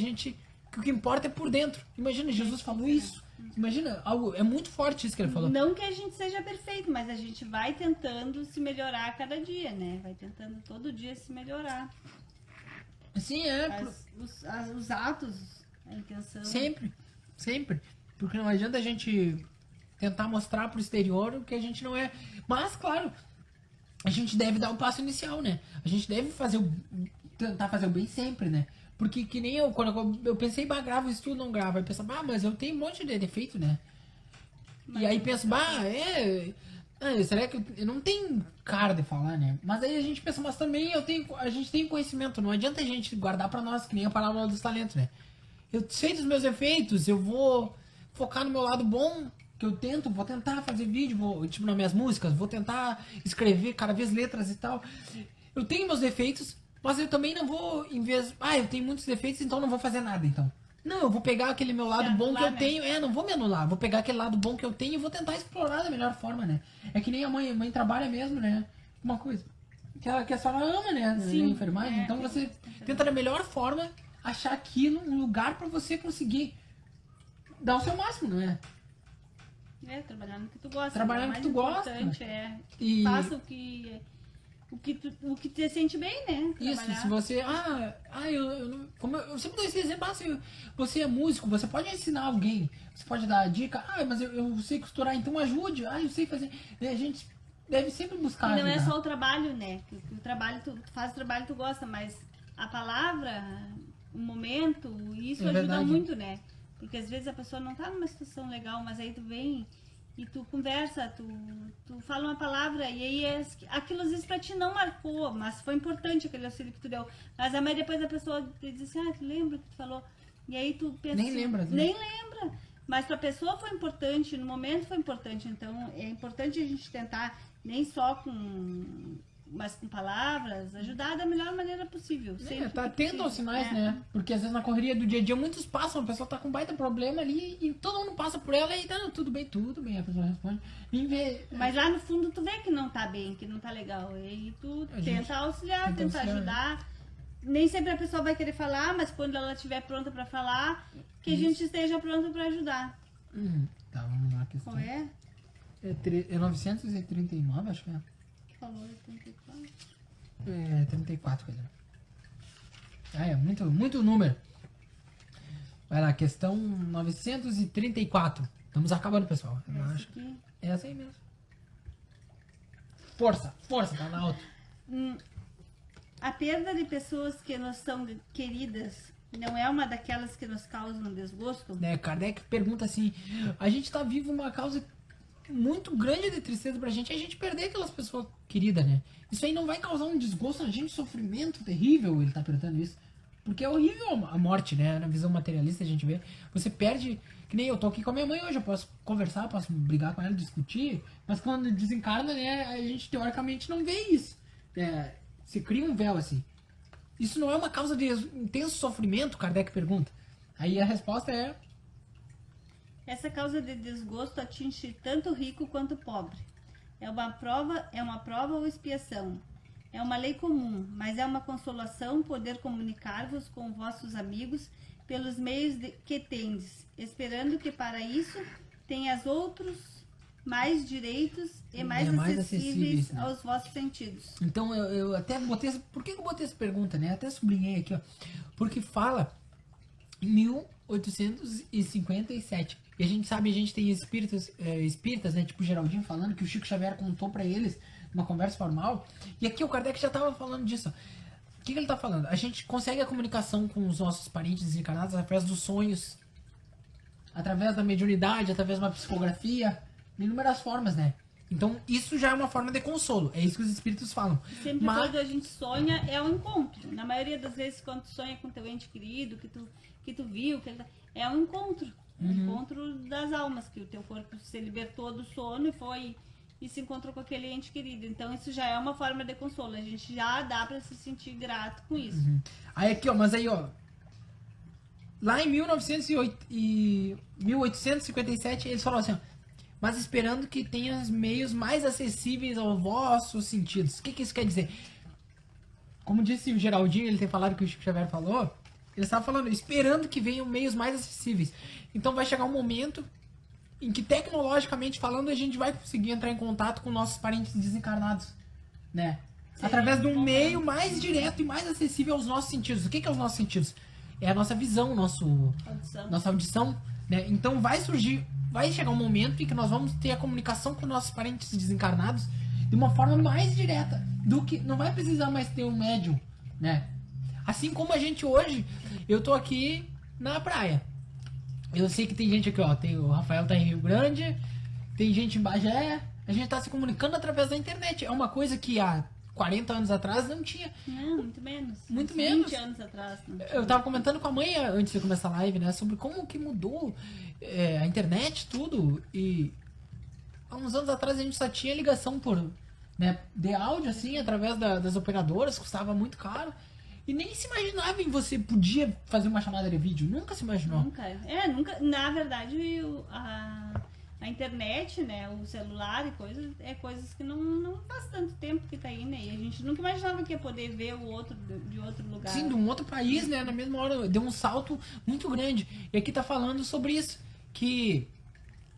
o que importa é por dentro. Imagina, Jesus falou isso. Imagina, algo, é muito forte isso que ele falou. Não que a gente seja perfeito, mas a gente vai tentando se melhorar a cada dia, né? Vai tentando todo dia se melhorar. Sim, Os atos, a intenção. Sempre. Porque não adianta a gente tentar mostrar pro exterior o que a gente não é. Mas, claro, a gente deve dar o passo inicial, né? A gente deve tentar fazer o bem sempre, né? Porque que nem quando eu pensei, gravo isso tudo, não gravo. Aí pensa, mas eu tenho um monte de defeito, né? E aí penso, será que eu não tenho cara de falar, né? Mas aí a gente pensa, mas também a gente tem conhecimento. Não adianta a gente guardar pra nós, que nem a parábola dos talentos, né? Eu sei dos meus efeitos, eu vou focar no meu lado bom, que eu vou tentar fazer vídeo, tipo, nas minhas músicas, vou tentar escrever cada vez letras e tal. Eu tenho meus defeitos, mas eu também não vou, em vez... eu tenho muitos defeitos, então não vou fazer nada, então. Não, eu vou pegar aquele meu lado bom que eu tenho, não vou me anular, vou pegar aquele lado bom que eu tenho e vou tentar explorar da melhor forma, né? É que nem a mãe trabalha mesmo, né? Uma coisa, que a senhora ama, né? Sim, a enfermagem, então você tenta da melhor forma achar aquilo um lugar pra você conseguir dar o seu máximo, não é? Trabalhar no que tu gosta. Trabalhar no que tu gosta. E faça o que te sente bem, né? Isso, se você... eu sempre dou esse exemplo, se você é músico, você pode ensinar alguém, você pode dar a dica, mas eu sei costurar, então ajude, eu sei fazer... A gente deve sempre buscar E não ajudar. é só o trabalho, né? O trabalho, tu faz o trabalho que tu gosta, mas a palavra, o momento, isso ajuda verdade. muito, né? Porque às vezes a pessoa não tá numa situação legal, mas aí tu vem e tu conversa, tu fala uma palavra e aí aquilo às vezes pra ti não marcou, mas foi importante aquele auxílio que tu deu. Mas aí depois a pessoa te diz assim, tu lembra o que tu falou? E aí tu pensa Nem assim, lembra, né? nem lembra. Mas pra pessoa foi importante, no momento foi importante. Então é importante a gente tentar, nem só mas com palavras, ajudar da melhor maneira possível. Tá atento aos sinais, né? Porque às vezes na correria do dia a dia muitos passam, a pessoa tá com um baita problema ali e todo mundo passa por ela e tá tudo bem, a pessoa responde. Nem vê. Mas lá no fundo tu vê que não tá bem, que não tá legal. E aí tu tenta auxiliar, tenta ajudar. Nem sempre a pessoa vai querer falar, mas quando ela estiver pronta pra falar, que a gente esteja pronto pra ajudar. Tá, vamos lá a questão. Qual é? É 939, acho que é. Falou 84. É 34, coisa. É muito número. Vai lá, questão 934. Estamos acabando, pessoal. É essa aí mesmo. Força, tá na alta. A perda de pessoas que nos são queridas não é uma daquelas que nos causam desgosto? Kardec pergunta assim, a gente tá vivo uma causa muito grande de tristeza pra gente, é a gente perder aquelas pessoas queridas, né? Isso aí não vai causar um desgosto na gente, sofrimento terrível, ele tá perguntando isso. Porque é horrível a morte, né? Na visão materialista a gente vê. Você perde, que nem eu tô aqui com a minha mãe hoje, eu posso conversar, posso brigar com ela, discutir, mas quando desencarna, né, a gente teoricamente não vê isso. Se cria um véu assim. Isso não é uma causa de intenso sofrimento, Kardec pergunta. Aí a resposta é... Essa causa de desgosto atinge tanto o rico quanto o pobre. É uma prova ou expiação. É uma lei comum, mas é uma consolação poder comunicar-vos com vossos amigos pelos meios que tendes, esperando que para isso tenhas outros mais direitos e mais acessíveis, né, aos vossos sentidos. Então eu até botei... Por que eu botei essa pergunta, né? Até sublinhei aqui, ó. Porque fala em 1857. E a gente sabe, a gente tem espíritas, né? Tipo Geraldinho falando que o Chico Xavier contou pra eles numa conversa formal. E aqui o Kardec já tava falando disso, ó. O que ele tá falando? A gente consegue a comunicação com os nossos parentes desencarnados através dos sonhos, através da mediunidade, através de uma psicografia, de inúmeras formas, né? Então isso já é uma forma de consolo. É isso que os espíritos falam. Sempre quando a gente sonha é um encontro. Na maioria das vezes quando tu sonha com teu ente querido, que tu viu, é um encontro. Um encontro das almas, que o teu corpo se libertou do sono e se encontrou com aquele ente querido. Então isso já é uma forma de consolo. A gente já dá pra se sentir grato com isso. Aí aqui, ó, mas aí, ó, lá em 1857 eles falaram assim, ó, mas esperando que tenha os meios mais acessíveis aos vossos sentidos. O que isso quer dizer? Como disse o Geraldinho, ele tem falado que o Chico Xavier falou, ele estava falando, esperando que venham meios mais acessíveis. Então vai chegar um momento em que, tecnologicamente falando, a gente vai conseguir entrar em contato com nossos parentes desencarnados, né? Sim, através de um meio mais direto e mais acessível aos nossos sentidos. O que é os nossos sentidos? É a nossa visão, nossa audição, né? Então vai chegar um momento em que nós vamos ter a comunicação com nossos parentes desencarnados de uma forma mais direta, do que não vai precisar mais ter um médium, né? Assim como a gente hoje, eu tô aqui na praia. Eu sei que tem gente aqui, ó, o Rafael tá em Rio Grande, tem gente em Bagé, a gente tá se comunicando através da internet. É uma coisa que há 40 anos atrás não tinha. Não, muito menos. Muito Uns menos. 20 anos atrás. Não tinha. Eu tava comentando com a mãe antes de começar a live, né? Sobre como que mudou a internet, tudo. E há uns anos atrás a gente só tinha ligação por, né, de áudio, assim, através das operadoras, custava muito caro. E nem se imaginava em você podia fazer uma chamada de vídeo. Nunca se imaginou. Nunca. Nunca. Na verdade, a internet, né? O celular e coisas, coisas que não faz tanto tempo que tá aí, né? E a gente nunca imaginava que ia poder ver o outro de outro lugar. Sim, de um outro país, né? Na mesma hora. Deu um salto muito grande. E aqui tá falando sobre isso. Que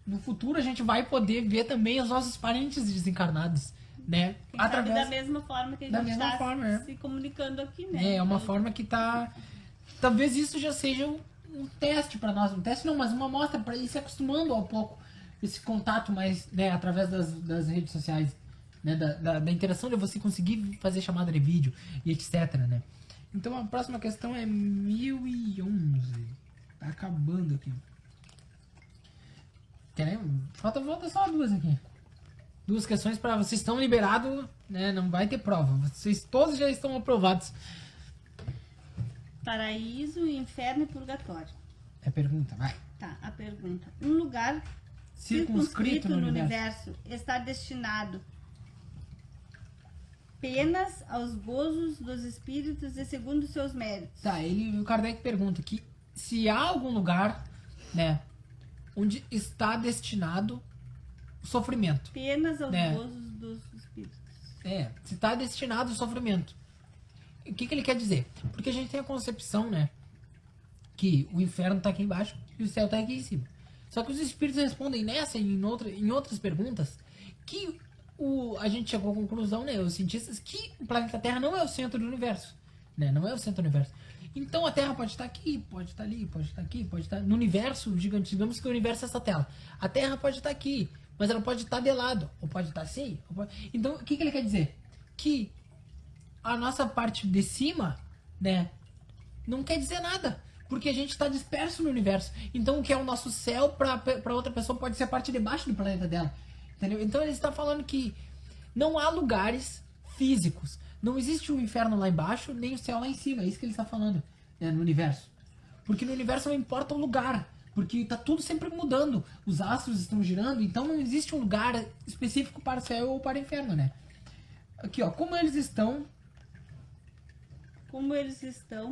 no futuro a gente vai poder ver também os nossos parentes desencarnados, né? Quem sabe da mesma forma que a gente tá se comunicando aqui, né? É uma forma que tá... Talvez isso já seja um teste pra nós. Um teste não, mas uma amostra pra ir se acostumando ao pouco. Esse contato mais, né? Através das redes sociais. Né, da interação de você conseguir fazer chamada de vídeo e etc, né? Então a próxima questão é 1011. Tá acabando aqui. Falta só duas aqui. Duas questões para vocês estão liberados, né? Não vai ter prova. Vocês todos já estão aprovados. Paraíso, inferno e purgatório. É a pergunta, vai. Tá, a pergunta. Um lugar circunscrito no universo está destinado apenas aos gozos dos espíritos e segundo seus méritos. Tá, o Kardec pergunta que se há algum lugar, né, onde está destinado o sofrimento. Apenas aos gozos dos espíritos. Se está destinado o sofrimento. O que ele quer dizer? Porque a gente tem a concepção, né, que o inferno está aqui embaixo e o céu está aqui em cima. Só que os espíritos respondem nessa e em outras perguntas que a gente chegou à conclusão, né, os cientistas, que o planeta Terra não é o centro do universo, né, não é o centro do universo. Então a Terra pode estar aqui, pode estar ali, pode estar aqui, pode estar no universo gigante. Digamos que o universo é essa tela. A Terra pode estar aqui, mas ela pode estar de lado, ou pode estar assim. Então o que ele quer dizer? Que a nossa parte de cima, né, não quer dizer nada, porque a gente está disperso no universo. Então o que é o nosso céu para outra pessoa pode ser a parte de baixo do planeta dela. Entendeu? Então ele está falando que não há lugares físicos. Não existe o inferno lá embaixo, nem o céu lá em cima. É isso que ele está falando, né, no universo. Porque no universo não importa o lugar. Porque está tudo sempre mudando. Os astros estão girando. Então não existe um lugar específico para o céu ou para o inferno, né? Aqui, ó. Como eles estão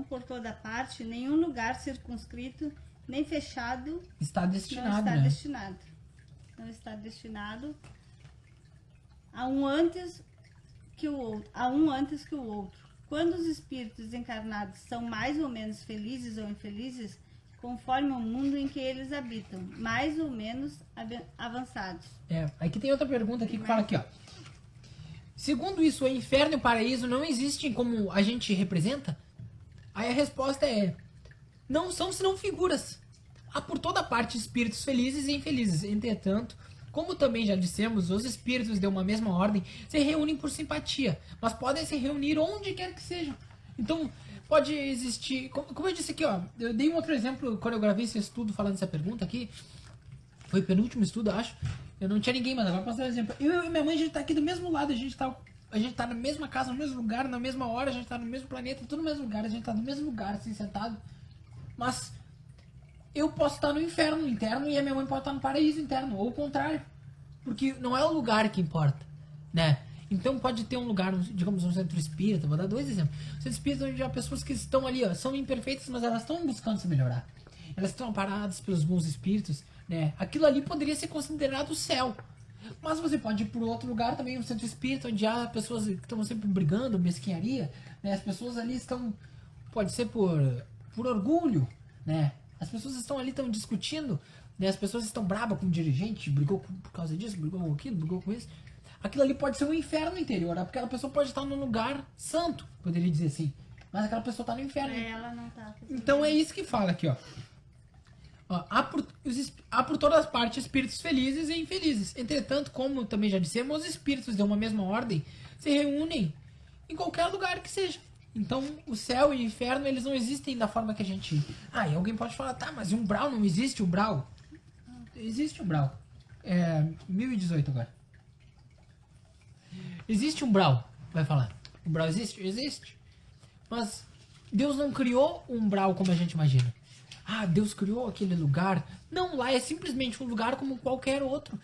por toda parte, nenhum lugar circunscrito nem fechado está destinado, não está destinado a um antes que o outro. Quando os espíritos encarnados são mais ou menos felizes ou infelizes, conforme o mundo em que eles habitam, mais ou menos avançados. Aqui tem outra pergunta aqui que fala aqui, ó. Segundo isso, o inferno e o paraíso não existem como a gente representa? Aí a resposta é: não são senão figuras. Há por toda parte espíritos felizes e infelizes. Entretanto, como também já dissemos, os espíritos de uma mesma ordem se reúnem por simpatia, mas podem se reunir onde quer que sejam. Então, pode existir... Como eu disse aqui, ó, eu dei um outro exemplo quando eu gravei esse estudo falando essa pergunta aqui. Foi o penúltimo estudo, acho. Eu não tinha ninguém, mas agora posso dar um exemplo. Eu e minha mãe, a gente tá aqui do mesmo lado, a gente tá na mesma casa, no mesmo lugar, na mesma hora, a gente tá no mesmo planeta, tudo no mesmo lugar, a gente tá no mesmo lugar, assim, sentado. Mas eu posso estar no inferno interno e a minha mãe pode estar no paraíso interno, ou o contrário. Porque não é o lugar que importa, né? Então pode ter um lugar, digamos, um centro espírita, vou dar dois exemplos. Centro espírita onde há pessoas que estão ali, ó, são imperfeitas, mas elas estão buscando se melhorar. Elas estão amparadas pelos bons espíritos, né? Aquilo ali poderia ser considerado o céu. Mas você pode ir por outro lugar também, um centro espírita, onde há pessoas que estão sempre brigando, mesquinharia, né? As pessoas ali estão, pode ser por orgulho, né? As pessoas estão ali, estão discutindo, né? As pessoas estão bravas com o dirigente, brigou por causa disso, brigou com aquilo, brigou com isso. Aquilo ali pode ser um inferno interior, porque aquela pessoa pode estar num lugar santo, poderia dizer assim. Mas aquela pessoa está no inferno. Ela não tá. Então é isso que fala aqui, ó. Há por todas as partes espíritos felizes e infelizes. Entretanto, como também já dissemos, os espíritos de uma mesma ordem se reúnem em qualquer lugar que seja. Então, o céu e o inferno, eles não existem da forma que a gente... e alguém pode falar, tá, mas umbral não existe, umbral? Existe umbral. 1018 agora. Existe umbral. vai falar, o umbral existe? Existe. Mas Deus não criou o umbral como a gente imagina. Ah, Deus criou aquele lugar. Não, lá é simplesmente um lugar como qualquer outro,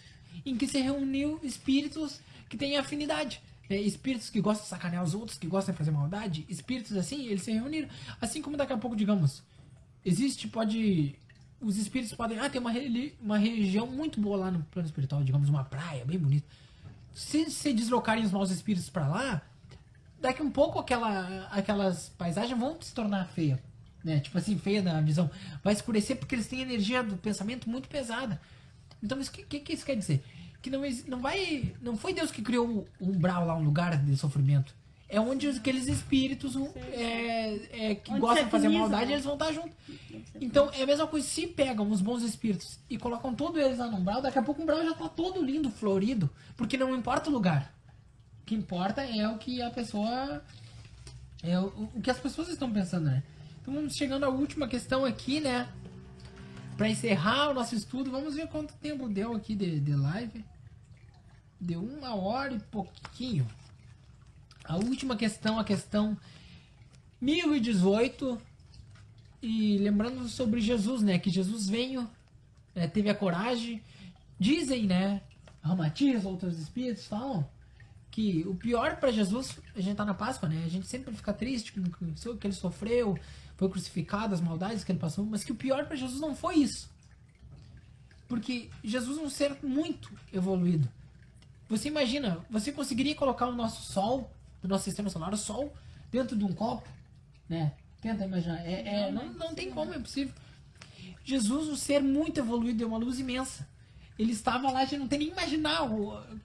em que se reuniu espíritos que têm afinidade. Espíritos que gostam de sacanear os outros, que gostam de fazer maldade. Espíritos assim, eles se reuniram. Assim como daqui a pouco, digamos, os espíritos podem... tem uma região muito boa lá no plano espiritual, digamos, uma praia bem bonita. Se deslocarem os maus espíritos para lá, daqui um pouco aquelas paisagens vão se tornar feias. Né? Tipo assim, feia na visão. Vai escurecer porque eles têm energia do pensamento muito pesada. Então, o que isso quer dizer? Que não foi Deus que criou o umbral lá, um lugar de sofrimento. É onde aqueles espíritos que onde gostam de fazer maldade, né? eles vão estar juntos. Então, é a mesma coisa. Se pegam os bons espíritos e colocam todos eles lá no umbral, daqui a pouco o umbral já tá todo lindo, florido. Porque não importa o lugar. O que importa é o que a pessoa... o que as pessoas estão pensando, né? Então, vamos chegando à última questão aqui, né? Pra encerrar o nosso estudo, vamos ver quanto tempo deu aqui de live. Deu 1 hora e pouquinho. A última questão, a questão 1018. E lembrando sobre Jesus, né? Que Jesus veio, teve a coragem. Dizem, né? Ramatias, outros espíritos falam que o pior para Jesus, a gente tá na Páscoa, né? A gente sempre fica triste com o que ele sofreu, foi crucificado, as maldades que ele passou, mas que o pior para Jesus não foi isso. Porque Jesus é um ser muito evoluído. Você imagina, você conseguiria colocar o nosso Sol, o nosso sistema solar, o Sol, dentro de um copo? Né? Tenta imaginar. Não tem como, é impossível. Jesus, um ser muito evoluído, é uma luz imensa. Ele estava lá, a gente não tem nem imaginar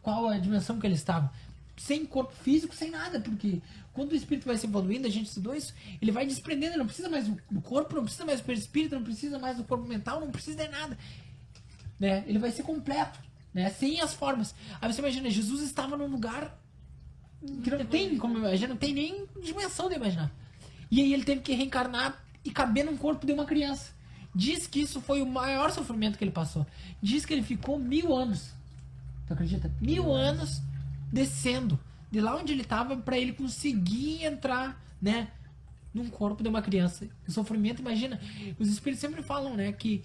qual a dimensão que ele estava. Sem corpo físico, sem nada, porque quando o espírito vai se evoluindo, a gente estudou isso, ele vai desprendendo, ele não precisa mais do corpo, não precisa mais do perispírito, não precisa mais do corpo mental, não precisa de nada. Né? Ele vai ser completo, né? Sem as formas. Aí você imagina, Jesus estava num lugar que não tem como imaginar, não tem nem dimensão de imaginar. E aí ele teve que reencarnar e caber num corpo de uma criança. Diz que isso foi o maior sofrimento que ele passou. Diz que ele ficou 1000 anos. Tu acredita? 1000 anos descendo de lá onde ele estava para ele conseguir entrar, né, num corpo de uma criança. O sofrimento, imagina. Os espíritos sempre falam, né, que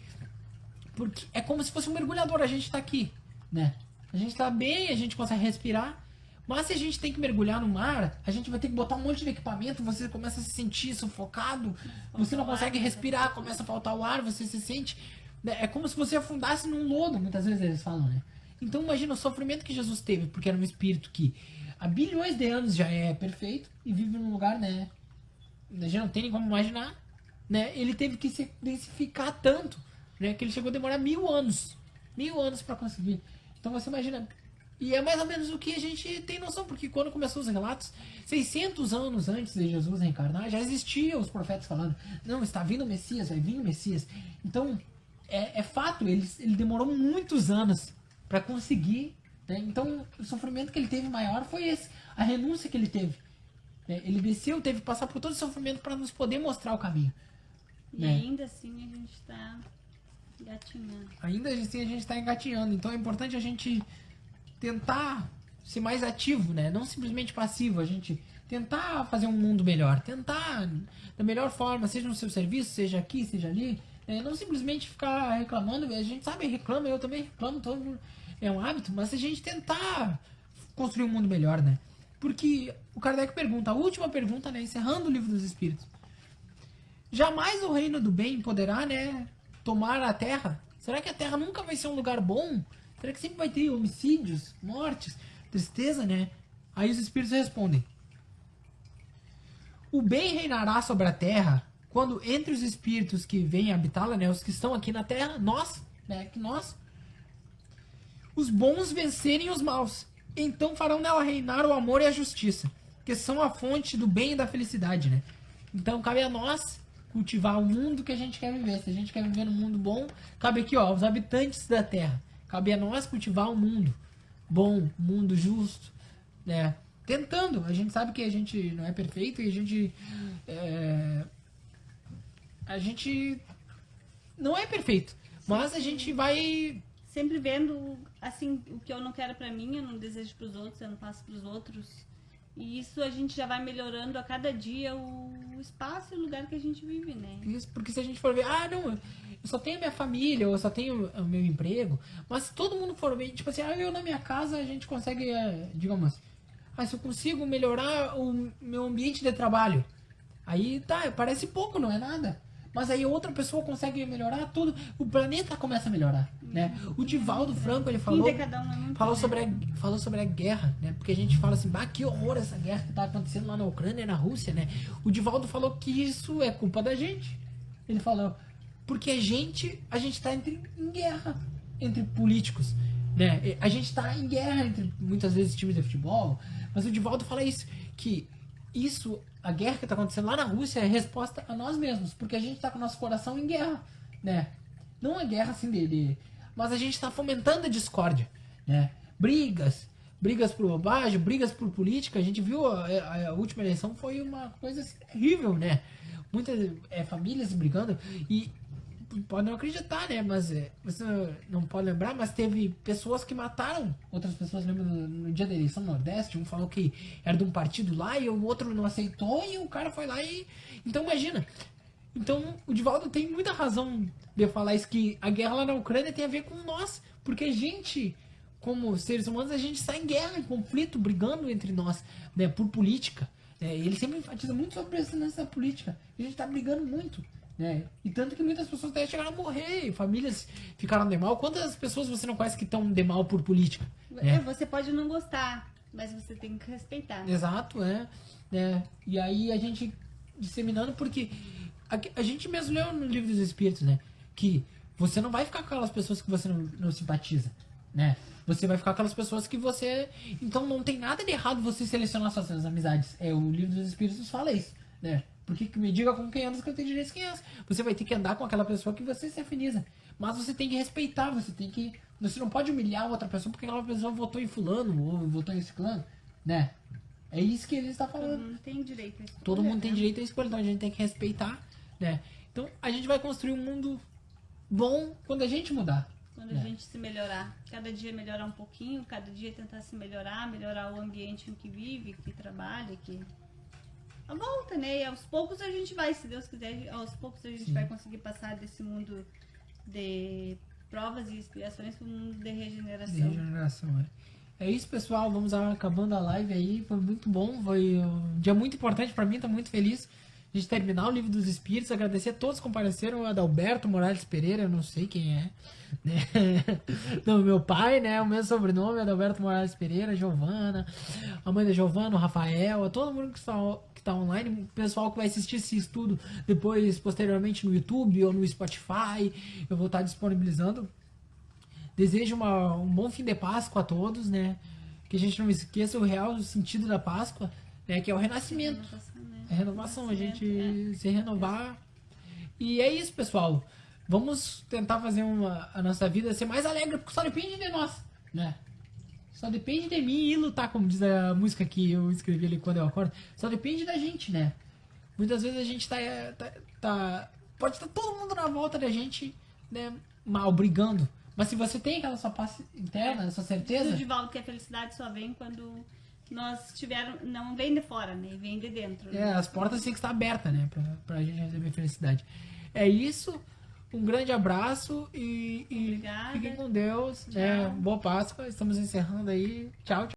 porque é como se fosse um mergulhador. A gente tá aqui, né? A gente tá bem, a gente consegue respirar. Mas se a gente tem que mergulhar no mar, a gente vai ter que botar um monte de equipamento, você começa a se sentir sufocado, você não consegue respirar, começa a faltar o ar, você se sente... É como se você afundasse num lodo, muitas vezes eles falam, né? Então imagina o sofrimento que Jesus teve, porque era um espírito que há bilhões de anos já é perfeito e vive num lugar, né? A gente não tem nem como imaginar, né? Ele teve que se densificar tanto, né? Que ele chegou a demorar 1000 anos. 1000 anos para conseguir. Então você imagina... E é mais ou menos o que a gente tem noção, porque quando começou os relatos, 600 anos antes de Jesus reencarnar, já existiam os profetas falando, não, está vindo o Messias, vai vir o Messias. Então, é fato, ele demorou muitos anos para conseguir, né? Então, o sofrimento que ele teve maior foi esse, a renúncia que ele teve. Ele desceu, teve que passar por todo o sofrimento para nos poder mostrar o caminho. E ainda assim a gente está engatinhando. Ainda assim a gente está engatinhando, então é importante a gente... tentar ser mais ativo, né? Não simplesmente passivo, a gente tentar fazer um mundo melhor, tentar da melhor forma, seja no seu serviço, seja aqui, seja ali, não simplesmente ficar reclamando, a gente sabe, reclama, eu também reclamo, todo mundo, é um hábito, mas a gente tentar construir um mundo melhor, né? Porque o Kardec pergunta, a última pergunta, né, encerrando o Livro dos Espíritos, jamais o reino do bem poderá, né, tomar a Terra? Será que a Terra nunca vai ser um lugar bom? Será que sempre vai ter homicídios, mortes, tristeza, né? Aí os espíritos respondem: o bem reinará sobre a terra quando entre os espíritos que vêm habitá-la, né, os que estão aqui na terra, nós, né, os bons vencerem os maus. Então farão nela reinar o amor e a justiça, que são a fonte do bem e da felicidade, né? Então cabe a nós cultivar o mundo que a gente quer viver. Se a gente quer viver num mundo bom, cabe aqui, ó, os habitantes da terra. Cabe a nós cultivar um mundo bom, um mundo justo, né? Tentando. A gente sabe que a gente não é perfeito e a gente não é perfeito, mas a gente vai sempre vendo, assim, o que eu não quero pra mim, eu não desejo pros outros, eu não faço pros outros. E isso a gente já vai melhorando a cada dia o espaço e o lugar que a gente vive, né? Isso, porque se a gente for ver, não, eu só tenho a minha família, eu só tenho o meu emprego, mas se todo mundo for ver, tipo assim, eu na minha casa a gente consegue, digamos, se eu consigo melhorar o meu ambiente de trabalho, aí tá, parece pouco, não é nada. Mas aí outra pessoa consegue melhorar tudo, o planeta começa a melhorar, né? O Divaldo Franco, ele falou, falou sobre a guerra, né? Porque a gente fala assim, que horror essa guerra que tá acontecendo lá na Ucrânia e na Rússia, né? O Divaldo falou que isso é culpa da gente. Ele falou, porque a gente tá em guerra entre políticos, né? A gente tá em guerra entre, muitas vezes, times de futebol, mas o Divaldo fala isso, que a guerra que tá acontecendo lá na Rússia é resposta a nós mesmos, porque a gente tá com o nosso coração em guerra, né? Não a guerra assim dele, mas a gente tá fomentando a discórdia, né? Brigas por bobagem, brigas por política. A gente viu a última eleição foi uma coisa assim, terrível, né? Muitas famílias brigando e pode não acreditar, né? Mas você não pode lembrar, mas teve pessoas que mataram outras pessoas. Lembra no dia da eleição no Nordeste? Um falou que era de um partido lá e o outro não aceitou e o cara foi lá e... Então imagina. Então o Divaldo tem muita razão de falar isso, que a guerra lá na Ucrânia tem a ver com nós. Porque a gente, como seres humanos, a gente está em guerra, em conflito, brigando entre nós, né? Por política. Ele sempre enfatiza muito sobre a presença da política. A gente está brigando muito. E tanto que muitas pessoas até chegaram a morrer, famílias ficaram de mal. Quantas pessoas você não conhece que estão de mal por política? Você pode não gostar, mas você tem que respeitar. Exato, E aí a gente disseminando, porque a gente mesmo leu no Livro dos Espíritos, né? Que você não vai ficar com aquelas pessoas que você não simpatiza, né? Você vai ficar com aquelas pessoas que você... Então não tem nada de errado você selecionar suas amizades. O Livro dos Espíritos fala isso, né? Porque me diga com quem andas que eu tenho direito quem andas. Você vai ter que andar com aquela pessoa que você se afiniza. Mas você tem que respeitar, você não pode humilhar outra pessoa porque aquela pessoa votou em fulano ou votou em ciclano, né? É isso que ele está falando. Todo mundo tem direito a escolha. Todo mundo tem direito a escolha, então a gente tem que respeitar, né? Então a gente vai construir um mundo bom quando a gente mudar. Quando a gente se melhorar. Cada dia melhorar um pouquinho, cada dia tentar se melhorar o ambiente em que vive, que trabalha, que... A volta, né? E aos poucos a gente vai, se Deus quiser, aos poucos a gente vai conseguir passar desse mundo de provas e expiações para um mundo de regeneração. É isso, pessoal. Vamos acabando a live aí. Foi muito bom. Foi um dia muito importante para mim. Tô muito feliz de terminar o Livro dos Espíritos. Agradecer a todos que compareceram. Adalberto Morales Pereira, eu não sei quem é. Né? Não, meu pai, né? O meu sobrenome é Adalberto Morales Pereira, Giovana, a mãe da Giovana, o Rafael, a todo mundo que está online, o pessoal que vai assistir esse estudo depois, posteriormente, no YouTube ou no Spotify. Eu vou estar disponibilizando. Desejo um bom fim de Páscoa a todos, né? Que a gente não esqueça o real sentido da Páscoa, né? Que é o renascimento. É a renovação, a gente se renovar. E é isso, pessoal. Vamos tentar fazer a nossa vida ser mais alegre, porque só depende de nós, né? Só depende de mim e lutar, como diz a música que eu escrevi ali quando eu acordo. Só depende da gente, né? Muitas vezes a gente pode estar todo mundo na volta da gente, né? Mal, brigando. Mas se você tem aquela sua paz interna, essa certeza... Diz o Divaldo que a felicidade só vem quando nós não vem de fora, né? Vem de dentro. Né? As portas têm que estar abertas, né? Pra gente receber felicidade. É isso. Um grande abraço e fiquem com Deus. Né? Boa Páscoa. Estamos encerrando aí. Tchau, tchau.